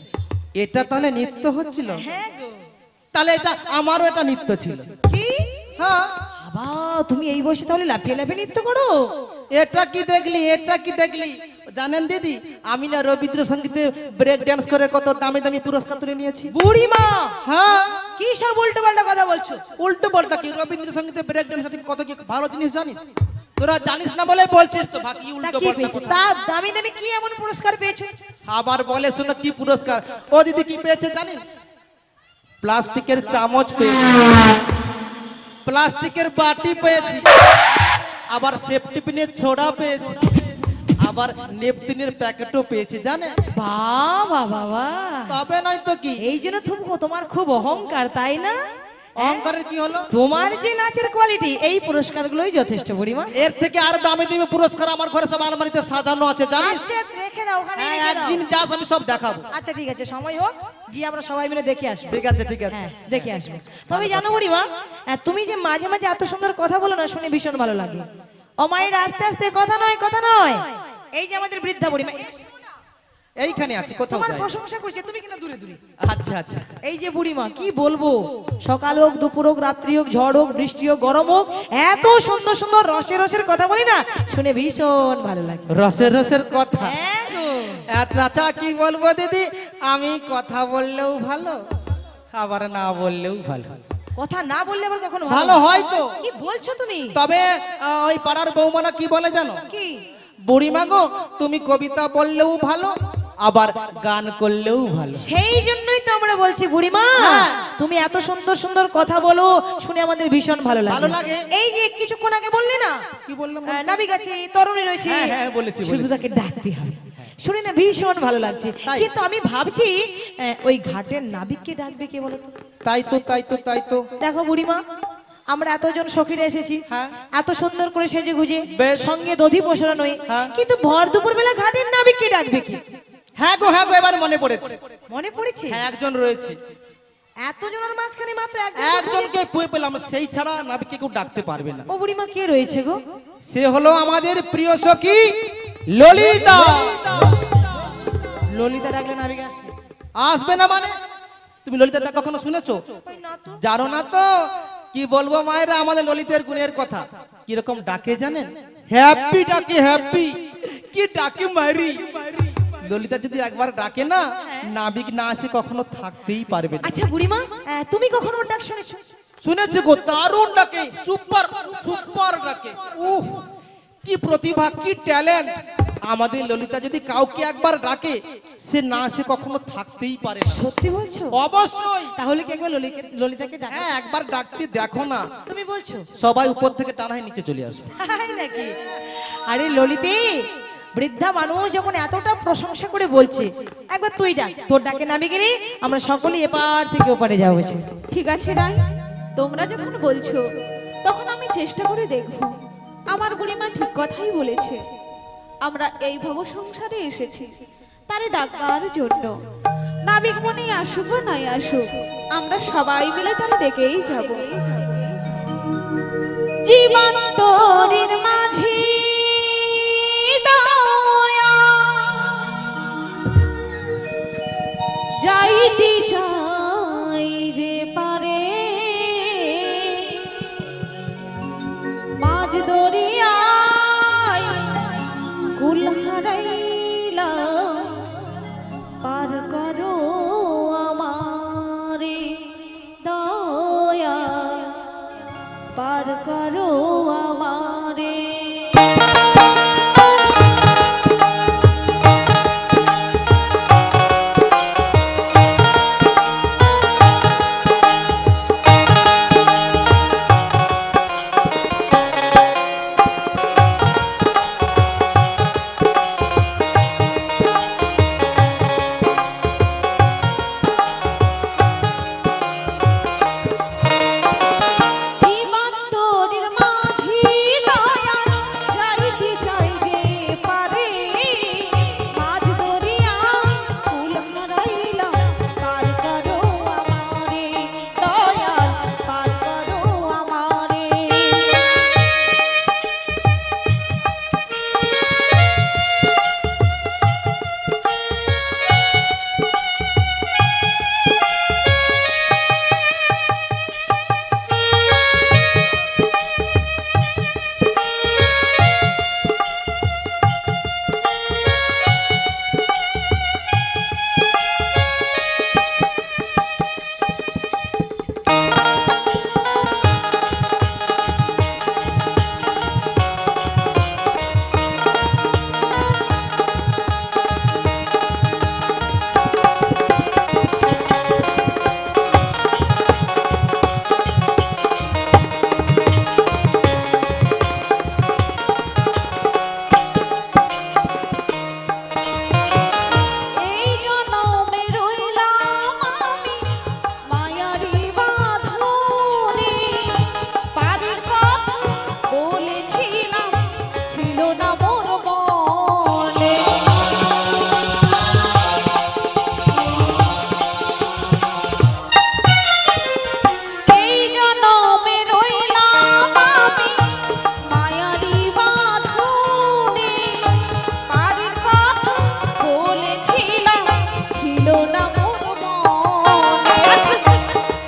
এটা তাহলে নৃত্য হচ্ছিল হ্যাঁ গো তাহলে এটা আমারও এটা নৃত্য ছিল কি হ্যাঁ বাবা তুমি এই বয়সে তাহলে লাফিয়ে লাফিয়ে নৃত্য করো এটা কি দেখলি এটা কি দেখলি জানেন দিদি আমি না রবীন্দ্র সঙ্গীতে ব্রেক ড্যান্স করে কত দামি দামি পুরস্কার তুলে নিয়েছি বুড়িমা হ্যাঁ কি সব উল্টো পাল্টা কথা বলছো উল্টো বলটা কি রবীন্দ্র সঙ্গীতে ব্রেক ড্যান্স কত কি ভালো জিনিস জানিস তোরা জানিস না বলে বলছিস তো বাকি তা উল্টো কি বলটা পেয়েছো কথা। তা দামি দামি কি এমন পুরস্কার পেয়েছো আবার বলে শোনো কি পুরস্কার ও দিদি কি পেয়েছে জানেন প্লাস্টিকের চামচ পেয়েছি প্লাস্টিকের বাটি পেয়েছি আবার সেফটি পিনের ছোড়া পেয়েছি আবার নেপথিনের প্যাকেটও পেয়েছি জানেন বাবা বাবা তবে নয় তো কি এই জন্য তোমার খুব অহংকার তাই না অহংকারের কি হলো তোমার যে নাচের কোয়ালিটি এই পুরস্কারগুলোই যথেষ্ট বুড়িমা এর থেকে আর দামি দামি পুরস্কার আমার ঘরে সব আলমারিতে সাজানো আছে জানিস আচ্ছা রেখে দাও ওখানে হ্যাঁ রেখে দাও। একদিন যাস আমি সব দেখাবো আচ্ছা ঠিক আছে সময় হোক গিয়ে আমরা সবাই মিলে দেখে আসবো ঠিক আছে ঠিক আছে হ্যাঁ দেখে আসবো তবে জানো বুড়িমা তুমি যে মাঝে মাঝে এত সুন্দর কথা বলো না শুনে ভীষণ ভালো লাগে ও মায়ের আস্তে আস্তে কথা নয় এই যে আমাদের বৃদ্ধা বুড়িমা এইখানে আছে কোথাও তোমার যাই। প্রশংসা করছে তুমি কিনা দূরে দূরে আচ্ছা আচ্ছা এই যে বুড়িমা কি বলবো সকাল হোক দুপুর হোক রাত্রি হোক ঝড় হোক বৃষ্টি হোক গরম হোক এত সুন্দর সুন্দর রসের রসের কথা বলি না শুনে ভীষণ ভালো লাগে রসের রসের কথা হ্যাঁ গো। আচ্ছা আচ্ছা কি বলবো দিদি আমি কথা বললেও ভালো আবার না বললেও ভালো কথা না বললে আবার কখনো ভালো হয় তো কি বলছো তুমি তবে ওই পাড়ার বৌমানা কি বলে জানো কি বুড়িমা গো তুমি কবিতা বললেও ভালো আবার গান করলেও ভালো সেই জন্যই তো আমরা বলছি বুড়িমা হ্যাঁ। তুমি এত সুন্দর সুন্দর কথা বলো শুনে আমাদের ভীষণ ভালো ভালো লাগে লাগে। এই যে কিছুক্ষণ আগে বললে না কি বললাম নাবিক আছে তরুণী রয়েছে হ্যাঁ, হ্যাঁ, বলেছি, শুধু বলেছি। তাকে ডাকতে হবে শুনে না ভীষণ ভালো লাগছে তাই? কিন্তু আমি ভাবছি ওই ঘাটের নাবিককে ডাকবে কে বলো তো তাই তো তাই তো তাই তো দেখো বুড়িমা আমরা এতজন সখীরা এসেছি হ্যাঁ। এত সুন্দর করে সেজে গুজে বেশ। সঙ্গে দধি পোষণ নই হ্যাঁ। কিন্তু ভর দুপুর বেলা ঘাটের নাবিককে ডাকবে কি হ্যাঁ গো এবার মনে পড়েছে মনে পড়েছে হ্যাঁ একজন রয়েছে এতজনের মাঝখানে মাত্র একজনকে পুয়ে পেলাম সেই ছাড়া নাবিককে কেউ ডাকতে পারবে না ও বুড়িমা কে রয়েছে গো সে হলো আমাদের প্রিয় সখী ললিতা ললিতা ডাকলে নাবিক আসবে আসবে না মানে তুমি ললিতাটা কখনো শুনেছো ওই না তো জানো না তো কি বলবো মায়েরা আমাদের ললিতের গুণের কথা কিরকম ডাকে জানেন হ্যাপি ডাকে হ্যাপি কি ডাকে মারি ললিতা যদি একবার ডাকে না নাবিক না আসে কখনো থাকতেই পারবে না আচ্ছা বুড়িমা তুমি কখনো ওর ডাক শুনেছো শুনেছি গো দারুণ ডাকে সুপার সুপার ডাকে উহ কি প্রতিভা কি ট্যালেন্ট আমাদের ললিতা যদি কাউকে একবার ডাকে সে না আসে কখনো থাকতেই পারে না সত্যি বলছো অবশ্যই তাহলে কি একবার ললিতাকে ডাক হ্যাঁ একবার ডাকতে দেখো না তুমি বলছো সবাই উপর থেকে টানা হয়ে নিচে চলে আসবে তাই নাকি আরে ললিতে বৃদ্ধা মানুষ যখন এতটা প্রশংসা করে বলছে একবার তুই ডাক তোর ডাকে নামে গেলে আমরা সকলেই এপার থেকে ওপারে যাবো ঠিক আছে রাই তোমরা যখন বলছো তখন আমি চেষ্টা করে দেখব আমার বুড়িমা ঠিক কথাই বলেছে আমরা এই ভব সংসারে এসেছি তারে ডাকবার জন্য নাবিক মনে আসুক বা নাই আসুক আমরা সবাই মিলে তারে ডেকেই যাব জীবন তোরের মাঝে দয়া যাইতে চাই যে পারে মাঝ দরিয়ায় কুল হারাইলা পার করো আমারে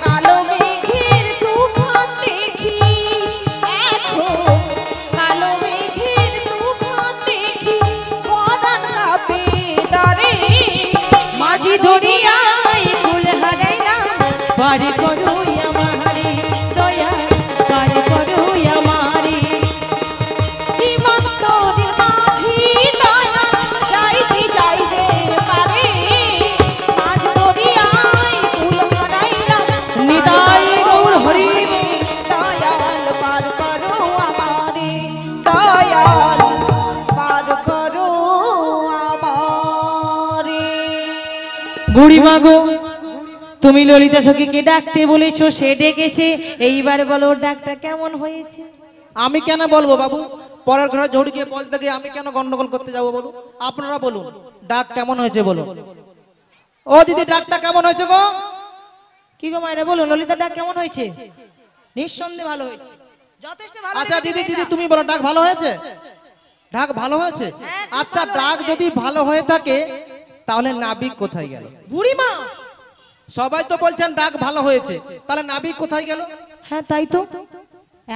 কালো মেঘের তুফান দেখি এখন, কালো মেঘের তুফান দেখি পরাণ কাঁপে ডরে। মাঝি ধরিয়াই ফুল হারাইলাম, পারি করো আমারে দয়া, পারি করো আমারে। সীমান্তর মাঝি দয়া যাইতে যাইতে পারে, মাঝ দরিয়ায় ফুল হারাইলাম, নিতাই গৌর হরি দয়াল পার করো আমারে, দয়াল পার করো আমারে। বুড়িমা গো, তুমি ললিতা সখীকে ডাকতে বলেছো, সে ডেকেছে, এইবার বলো ডাকটা কেমন হয়েছে? আমি কেন বলবো বাবু? পরের ঘরে ঝড়ি গিয়ে বলতে গিয়ে আমি কেন গন্ডগোল করতে যাবো বলুন? আপনারা বলুন ডাক কেমন হয়েছে বলুন। ও দিদি, ডাকটা কেমন হয়েছে গো? কি গো মায়েরা বলো, ললিতা ডাক কেমন হয়েছে? নিঃসন্দেহে ভালো হয়েছে, যথেষ্ট ভালো আচ্ছা হয়েছে দিদি, দিদি মেয়েরা। তুমি বলো ডাক ভালো হয়েছে? ডাক ভালো হয়েছে? হ্যাঁ, খুব আচ্ছা, ভালো ডাক হয়েছে। যদি ভালো হয়ে থাকে তাহলে নাবিক কোথায় গেল? বুড়িমা, সবাই তো বলছেন ডাক ভালো হয়েছে, তাহলে নাবিক কোথায় গেল? হ্যাঁ তাই তো,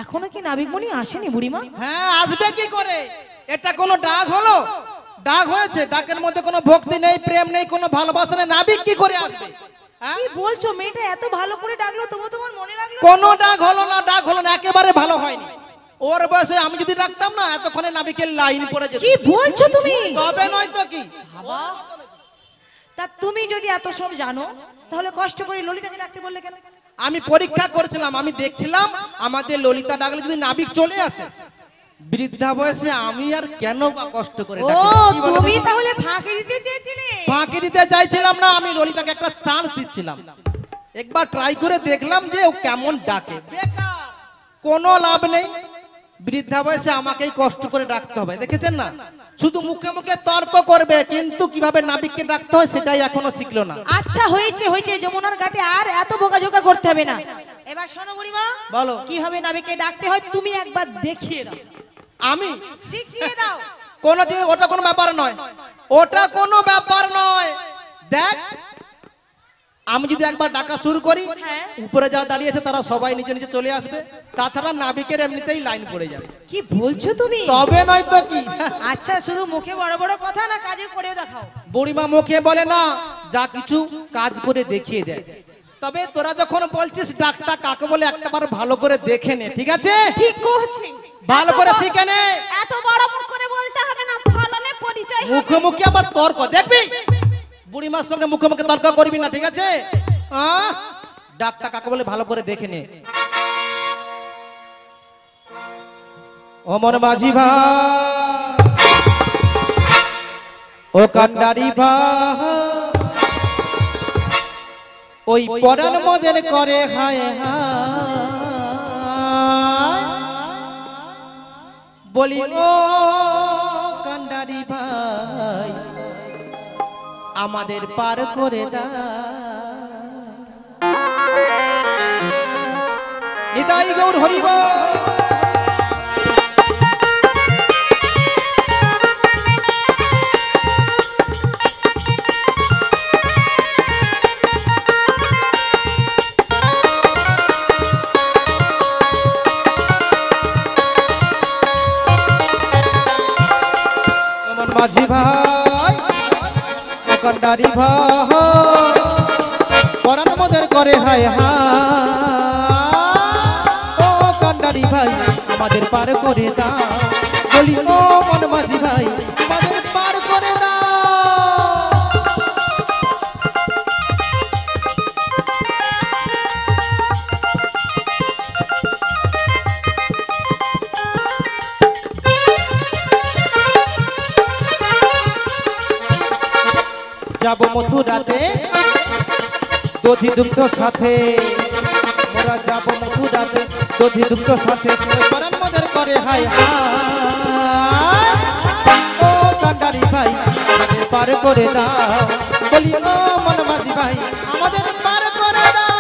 এখনো কি নাবিকমণি আসেনি বুড়িমা? হ্যাঁ, আসবে কি করে? এটা কোনো ডাক হলো? ডাক হয়েছে, ডাকের মধ্যে কোনো ভক্তি নেই, প্রেম নেই, কোনো ভালোবাসা নেই, নাবিক কি করে আসবে? হ্যাঁ, কি বলছো? মেয়েটা এত ভালো করে ডাকলো, তবু তোমার মনে লাগলো না? কোনো ডাক হলো না, ডাক হলো না, একেবারে ভালো হয়নি। ওর বয়সে আমি যদি ডাকতাম না, এতক্ষণে নাবিকের লাইন পড়ে যেত। কি বলছো তুমি? তবে নয় তো কি? তা তুমি যদি এত সব জানো, তাহলে কষ্ট করে ললিতাকে ডাকতে বললে কেন? আমি পরীক্ষা করেছিলাম, আমি দেখছিলাম আমাদের ললিতা ডাকলে যদি নাবিক চলে আসে, বৃদ্ধা বয়সে আমি আর কেন বা কষ্ট করে ও, ডাকি? কি বলো তুমি দেখি? তাহলে ফাঁকি দিতে চেয়েছিলে? ফাঁকি দিতে চাইছিলাম না, আমি ললিতাকে একটা চান্স দিচ্ছিলাম। একবার ট্রাই করে দেখলাম যে ও কেমন ডাকে। বেকার, কোনো লাভ নেই। বৃদ্ধা বয়সে আমাকেই কষ্ট করে ডাকতে হবে, দেখেছেন না? শুধু মুখে মুখে তর্ক করবে, কিন্তু কিভাবে নাবিককে ডাকতে হয় সেটাই এখনো শিখলো না। আচ্ছা হয়েছে হয়েছে, যমুনার ঘাটে আর এত বোকাঝোকা করতে হবে না। এবার শোনো বুড়িমা, বলো। কিভাবে নাবিককে ডাকতে হয় তুমি একবার দেখিয়ে দাও, আমি শিখিয়ে দাও। কোন জিনিস, ওটা কোনো ব্যাপার নয়, ওটা কোনো ব্যাপার নয়। দেখ, আমি যদি একবার ডাকা শুরু করি, হ্যাঁ। উপরে যারা দাঁড়িয়ে আছে তারা সবাই নিচে নিচে চলে আসবে, তাছাড়া নাবিকের এমনিতেই লাইন পড়ে যাবে। কি বলছো তুমি? তবে নয় তো কি? আচ্ছা, শুধু মুখে বড় বড় কথা না, কাজে করেও দেখাও। বুড়িমা মুখে বলে না, যা কিছু কাজ করে দেখিয়ে দেয়। তবে তোরা যখন বলছিস ডাকটা কাকে বলে, একটাবার ভালো করে দেখে নে, ঠিক আছে? ঠিক করছি, ভালো করে শিখে নে। এত বড় মুখ করে বলতে হবে না, ভালো পরিচয় হবে। মুখে মুখে আবার তর্ক, দেখবি বুড়িমার সঙ্গে মুখে মুখে তর্ক করবি না, ঠিক আছে? ডাকটা কাকে বলে ভালো করে দেখে নে। অমর মাঝি ভাই, ও কান্ডারি ভাই, ওই পরাণ মদের করে হায় হায়, বলি ও কান্ডারি ভাই, আমাদের পার করে দাও। নিতাই গৌর হরিব। মাঝি ভাই, কান্ডারি ভাই, পরাণ মদের করে হায় হায়, ও কান্ডারি ভাই, আমাদের পার করে দাও। বলি ও মন মাঝি ভাই, আমাদের পার করে দাও। যাব মথুরাতে দধি দুগ্ধ সাথে, মোরা যাব মথুরাতে দধি দুগ্ধ সাথে, পরাণ মদের করে হায় হায়, ও কান্ডারি ভাই, আমাদের পার করে দাও। বলি ও মন মাঝি ভাই, আমাদের পার করে দাও।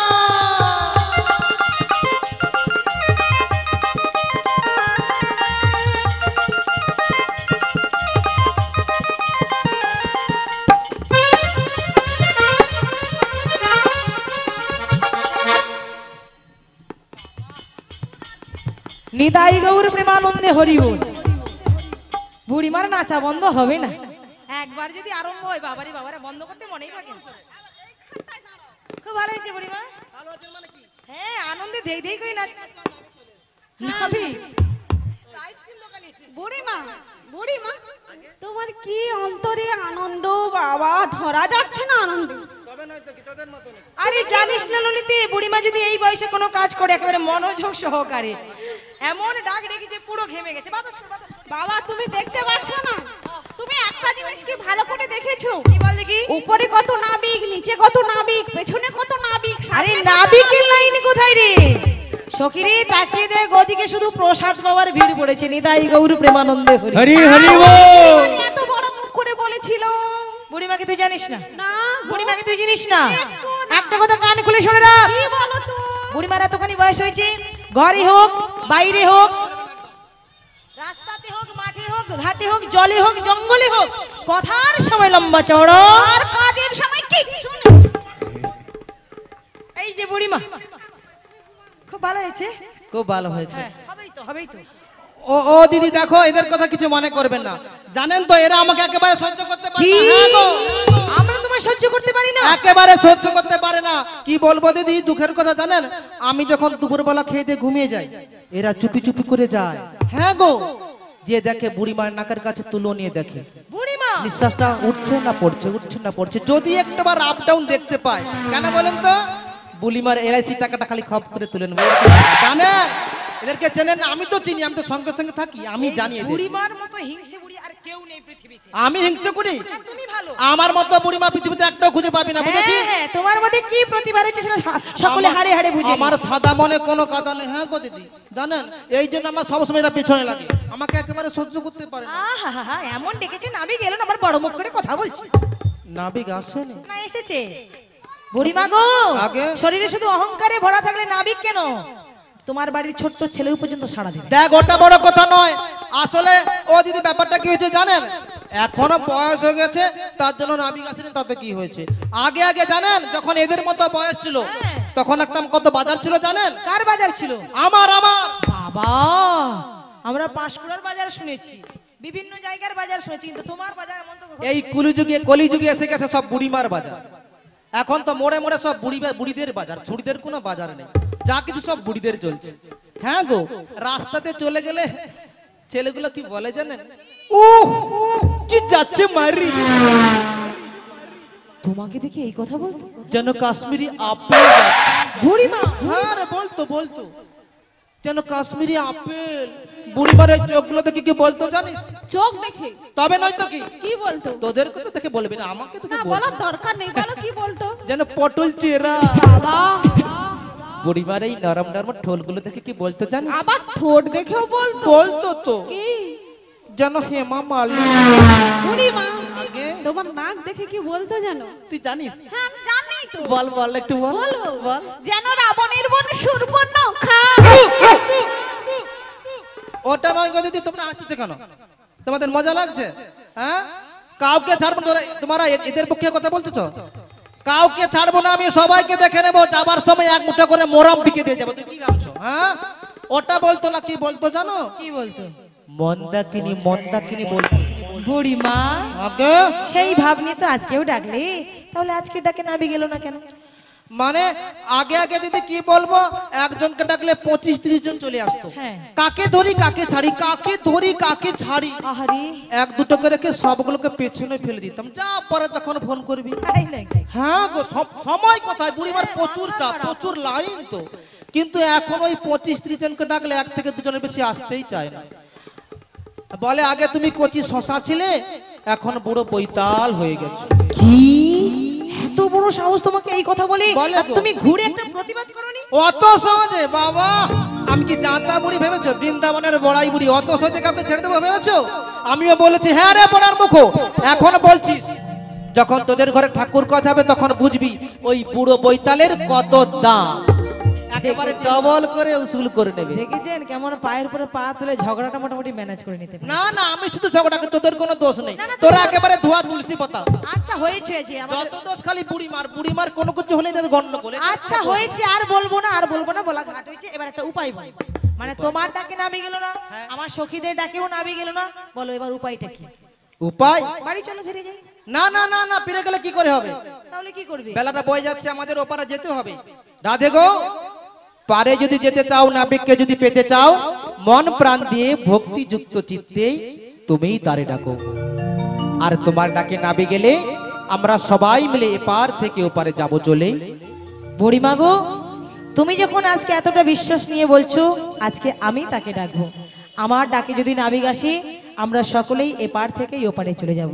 নিতাই গৌর প্রেমানন্দে হরি বল। বুড়িমার নাচা বন্ধ হবে না, একবার যদি আরম্ভ হয় বাবারে বাবারে বন্ধ করতে মনেই থাকে না। খুব ভালো হয়েছে বুড়িমা, হ্যাঁ আনন্দে দেই দেই করে নাচ নাবি। বুড়িমা, বুড়িমা, তোমার কি অন্তরে আনন্দ বাবা, ধরা যাচ্ছে না আনন্দ। আরে জানিস না ললিতে, বুড়িমা যদি এই বয়সে কোনো কাজ করে একেবারে মনোযোগ সহকারে এমন ডাক ডেকেছে পুরো ঘেমে গেছে। বাতাস কর, বাতাস কর। বাবা তুমি দেখতে পাচ্ছ না? তুমি একটা জিনিস কি ভালো করে দেখেছো? কি বল দেখি? উপরে কত নাবিক, নিচে কত নাবিক, পেছনে কত নাবিক। আরে সামনে কত নাবিকের লাইন কোথায় রে? সখিরে তাকিয়ে দেখ, ওদিকে শুধু প্রসাদ পাওয়ার ভিড় পড়েছে। নিতাই গৌর প্রেমানন্দে হরি। হরি হরি বল। নাবিক। এত বড় মুখ করে বলেছিল। বুড়িমাকে তুই জানিস না? না বুড়িমাকে তুই জানিস না? একটু না। একটা কথা কান খুলে শুনে রাখ। কি বলো তো? বুড়িমার এতখানি বয়স হয়েছে, ঘরে হোক বাইরে হোক, রাস্তাতে হোক মাঠে হোক ঘাটে হোক জলে হোক জঙ্গলে হোক, কথার সময় লম্বা চড়ো আর কাজের সময় কিচ্ছু নেই। এই যে বুড়িমা খুব ভালো হয়েছে। খুব ভালো হয়েছে। হবেই তো, হবেই তো। ও ও দিদি দেখো, এদের কথা কিছু মনে করবেন না। জানেন তো এরা আমাকে একেবারে সহ্য করতে পারে কি? না। হ্যাঁ গো, আমরা তোমায় সহ্য করতে পারি না? একেবারে সহ্য করতে পারে না। কি বলবো দিদি, দুঃখের কথা জানেন, আমি যখন দুপুরবেলা খেয়ে দিয়ে ঘুমিয়ে যাই, এরা চুপি চুপি করে যায়। হ্যাঁ গো, যে দেখে বুড়িমার নাকের কাছে তুলো নিয়ে দেখে বুড়িমা নিঃশ্বাসটা উঠছে না পড়ছে, উঠছে না পড়ছে। যদি একটাবার আপ ডাউন দেখতে পায়, কেন বলেন তো, বুলিমার এলআইসি টাকাটা খালি খপ করে তুলে নেবে। জানেন এদেরকে চেনেন না? আমি তো চিনি, আমি তো সঙ্গে সঙ্গে থাকি, আমি জানি এদের। বুড়িমার মতো হিংসে বুড়ি আর কেউ নেই পৃথিবীতে। আমি হিংসা করি? না, তুমি ভালো। আমার মতো বুড়িমা পৃথিবীতে একটাও খুঁজে পাবি না, বুঝেছিস? হ্যাঁ, হ্যাঁ, তোমার মধ্যে কি প্রতিভা রয়েছে সেটা সকলে হাড়ে হাড়ে বুঝে। আমার সাদা মনে কোনো কাদা নেই। হ্যাঁ গো দিদি, জানেন এই জন্য আমার সবসময় এরা পেছনে লাগে, আমাকে একেবারে সহ্য করতে পারে না। আহা, এমন ডেকেছে নাবি গেল আমার বড় মুখ করে কথা বলছি। নাবিক আসেনি? না এসেছে। বুড়িমা গো, আগে? শরীরে শুধু অহংকারে ভরা থাকলে নাবিক কেন? তোমার বাড়ির ছোট্ট ছেলেও পর্যন্ত সাড়া দেবে। দেখ ওটা বড় কথা নয়, আসলে ও দিদি ব্যাপারটা কি হয়েছে জানেন, এখনো বয়স হয়ে গেছে তার জন্য নাবিক আসেনি, তাতে কি হয়েছে? আগে আগে জানেন যখন এদের মতো বয়স ছিল, হ্যাঁ। তখন একটা কত বাজার ছিল জানেন? কার বাজার ছিল? আমার আমার বাবা, আমরা পাঁশকুড়ার বাজার শুনেছি, বিভিন্ন জায়গার বাজার শুনেছি, কিন্তু তোমার বাজার এমন তো কখনো- এই কলিযুগে এসে গেছে সব বুড়িমার বাজার। এখন তো মোড়ে মোড়ে সব বুড়িদের বাজার, ছুড়িদের কোনো বাজার নেই, যা কিছু সব বুড়িদের চলছে। হ্যাঁ গো, রাস্তাতে চলে গেলে ছেলেগুলো কি বলে জানেন, কি যাচ্ছে মারি, তোমাকে দেখে এই কথা বলতো? যেন কাশ্মীরি আপেল যাচ্ছে। বুড়িমা হ্যাঁ রে, বলতো যেন কাশ্মীরি আপেল। বুড়িমার এই চোখগুলো দেখে কি বলতো জানিস? চোখ দেখে তবে নয় তো কি, কি বলতো? তোদের কথা দেখে বলবি না, আমাকে দেখে না বলবি। বলার দরকার নেই, বলো কি বলতো? যেন পটল চেরা। বাবা, বুড়িমার এই নরম নরম ঠোলগুলো দেখে কি বলতো জানিস? আবার ঠোঁট দেখেও বলতো? বলতো তো কি? যেন হেমা মালিনী। বুড়িমা, আগে তোমার নাক দেখে কি বলতো জানো? তুই জানিস? হ্যাঁ আমি জানি তো। বল একটু বল। বলবো? বল। যেন রাবণের বোন শূর্পণখা। ওটা নয় গো দিদি, তোমরা হাসছো কেন? তোমাদের মজা লাগছে? হ্যাঁ, কাউকে ছাড়বো না, তোমরা এদের পক্ষে কথা বলতেছো? কাউকে ছাড়বো না আমি, সবাইকে দেখে নেবো, যাবার সময় এক মুঠো করে মোরম বিকে দিয়ে যাবো। তুই কি ভাবছো? হ্যাঁ, ওটা বলতো না, কি বলতো জানো? কি বলতো? মন্দাকিনী বলতো। বুড়িমা আগে সেই ভাব নিয়ে তো আজকেও ডাকলে, তাহলে আজকে ডাকে নাবি গেল না কেন? মানে আগে আগে দিদি কি বলবো, একজনকে ডাকলে 25-30 জন চলে আসতো। হ্যাঁ। কাকে ধরি কাকে ছাড়ি, কাকে ধরি কাকে ছাড়ি, আহারে, এক দুটো করে রেখে সবগুলোকে পেছনে ফেলে দিতাম। যা পরে তখন ফোন করবি। তাই নাকি? হ্যাঁ গো, সময় কোথায়, বুড়িমার প্রচুর চাপ, প্রচুর লাইন তো। কিন্তু এখন ওই 25-30 জনকে ডাকলে 1 থেকে 2 জনের বেশি আসতেই চায় না। বলে আগে তুমি কচি শশা ছিলে, এখন বুড়ো বৈতাল হয়ে গেছে। কি এত বড় সাহস তোমাকে এই কথা বলে? বলে আর গো। তুমি ঘুরে একটা প্রতিবাদ করনি? অত সহজে বাবা, আমি কি জাতা বুড়ি ভেবেছো, বৃন্দাবনের বড়াই বুড়ি, অত সহজে কাউকে ছেড়ে দেবো ভেবেছো? আমিও বলেছি হ্যাঁ রে বড়ার মুখো, এখন বলছিস যখন তোদের ঘরে ঠাকুর কথা হবে তখন বুঝবি ওই বুড়ো বৈতালের কত দাম। একেবারে ডবল করে উসুল করে নেবে। দেখেছেন কেমন পায়ের উপরে পা তুলে ঝগড়াটা মোটামুটি ম্যানেজ করে নিতে পারে। না না, আমি শুধু ঝগড়াকে, তোদের কোনো দোষ নেই, তোরা একেবারে ধোয়া তুলসী পাতা। আচ্ছা হয়েছে যে আমাদের যত দোষ খালি বুড়িমার কোনো কিছু হলে এদের গন্ডগোল। আচ্ছা হয়েছে, আর বলবো না, আর বলবো না, বলা ঘাট হয়েছে। এবার একটা উপায় বল, মানে তোমার ডাকে নাবি গেল না, আমার সখীদের ডাকেও নাবি গেল না, বলো এবার উপায়টা কি? উপায়? বাড়ি চলো, ফিরে যাই। না না না না, ফিরে গেলে কি করে হবে? তাহলে কি করবে? বেলাটা বয়ে যাচ্ছে, আমাদের ওপারে যেতে হবে। রাধে গো, পারে যদি যেতে চাও, নাবিককে যদি পেতে চাও, মন প্রাণ দিয়ে ভক্তিযুক্ত চিত্তে তুমিই তারে ডাকো। আর তোমার ডাকে নাবি গেলে আমরা সবাই মিলে এপার থেকে ওপারে যাব চলে। বুড়িমা গো, তুমি যখন আজকে এতটা বিশ্বাস নিয়ে বলছো, আজকে আমি তাকে ডাকবো। আমার ডাকে যদি নাবিক আসে, আমরা সকলেই এপার থেকে ওপারে চলে যাব।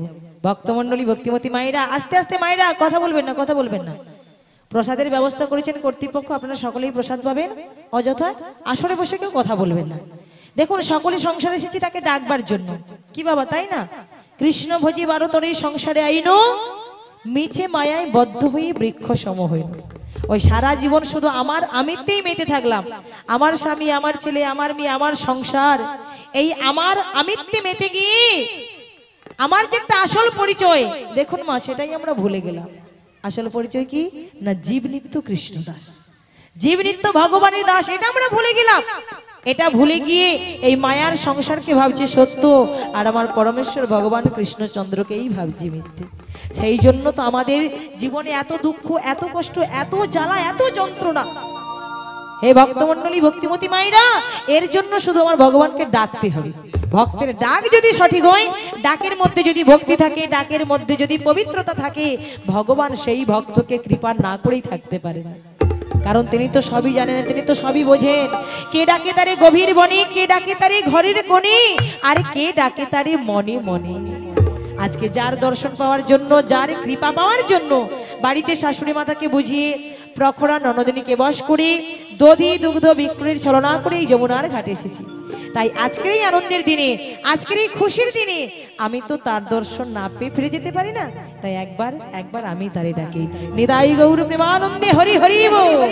ভক্তমণ্ডলী, ভক্তিমতী মায়েরা, আস্তে আস্তে মায়েরা, কথা বলবেন না, কথা বলবেন না। প্রসাদের ব্যবস্থা করেছেন কর্তৃপক্ষ, আপনারা সকলেই প্রসাদ পাবেন। অযথা আসরে বসে কেউ কথা বলবেন না। দেখুন, সকলে সংসারে এসেছি তাকে ডাকবার জন্য, কি বাবা, তাই না? কৃষ্ণ ভোজি 12 তরেই সংসারে আইনো, মিছে মায়ায় বদ্ধ হয়ে বৃক্ষ সম হইল। ওই সারা জীবন শুধু আমার আমিতেই মেতে থাকলাম, আমার স্বামী, আমার ছেলে, আমার মেয়ে, আমার সংসার, এই আমার আমিতে মেতে গিয়ে আমার যে একটা আসল পরিচয়, দেখুন মা, সেটাই আমরা ভুলে গেলাম। আসল পরিচয় কি না? জীব নিত্য কৃষ্ণ দাস, জীব নিত্য ভগবানের দাস, এটা আমরা ভুলে গেলাম। এটা ভুলে গিয়ে এই মায়ার সংসারকে ভাবছি সত্য, আর আমার পরমেশ্বর ভগবান কৃষ্ণচন্দ্রকেই ভাবছি মিথ্যে। সেই জন্য তো আমাদের জীবনে এত দুঃখ, এত কষ্ট, এত জ্বালা, এত যন্ত্রণা। হে ভক্তমণ্ডলী, ভক্তিমতী মায়েরা, এর জন্য শুধু আমার ভগবানকে ডাকতে হবে। ভক্তের ডাক যদি সঠিক হয়, ডাকের মধ্যে যদি ভক্তি থাকে, ডাকের মধ্যে যদি পবিত্রতা থাকে, ভগবান সেই ভক্তকে কৃপা না করেই থাকতে পারে না। কারণ তিনি তো সবই জানেন, তিনি তো সবই বোঝেন। কে ডাকে তারে গভীর বনে, কে ডাকে তারে ঘরের কোণে, আর কে ডাকে তারে মনে মনে। আজকে যার দর্শন পাওয়ার জন্য, যার কৃপা পাওয়ার জন্য বাড়িতে শাশুড়ি মাতাকে বুঝিয়ে, প্রখরা ননদিনীকে বশ করে, দধি দুগ্ধ বিক্রয়ের ছলনা করে এই যমুনার ঘাটে এসেছি। তাই আজকের এই আনন্দের দিনে, আজকের এই খুশির দিনে আমি তো তার দর্শন না পেয়ে ফিরে যেতে পারি না। তাই একবার আমি তারে ডাকি। নিতাই গৌর প্রেমানন্দে হরি হরি বল।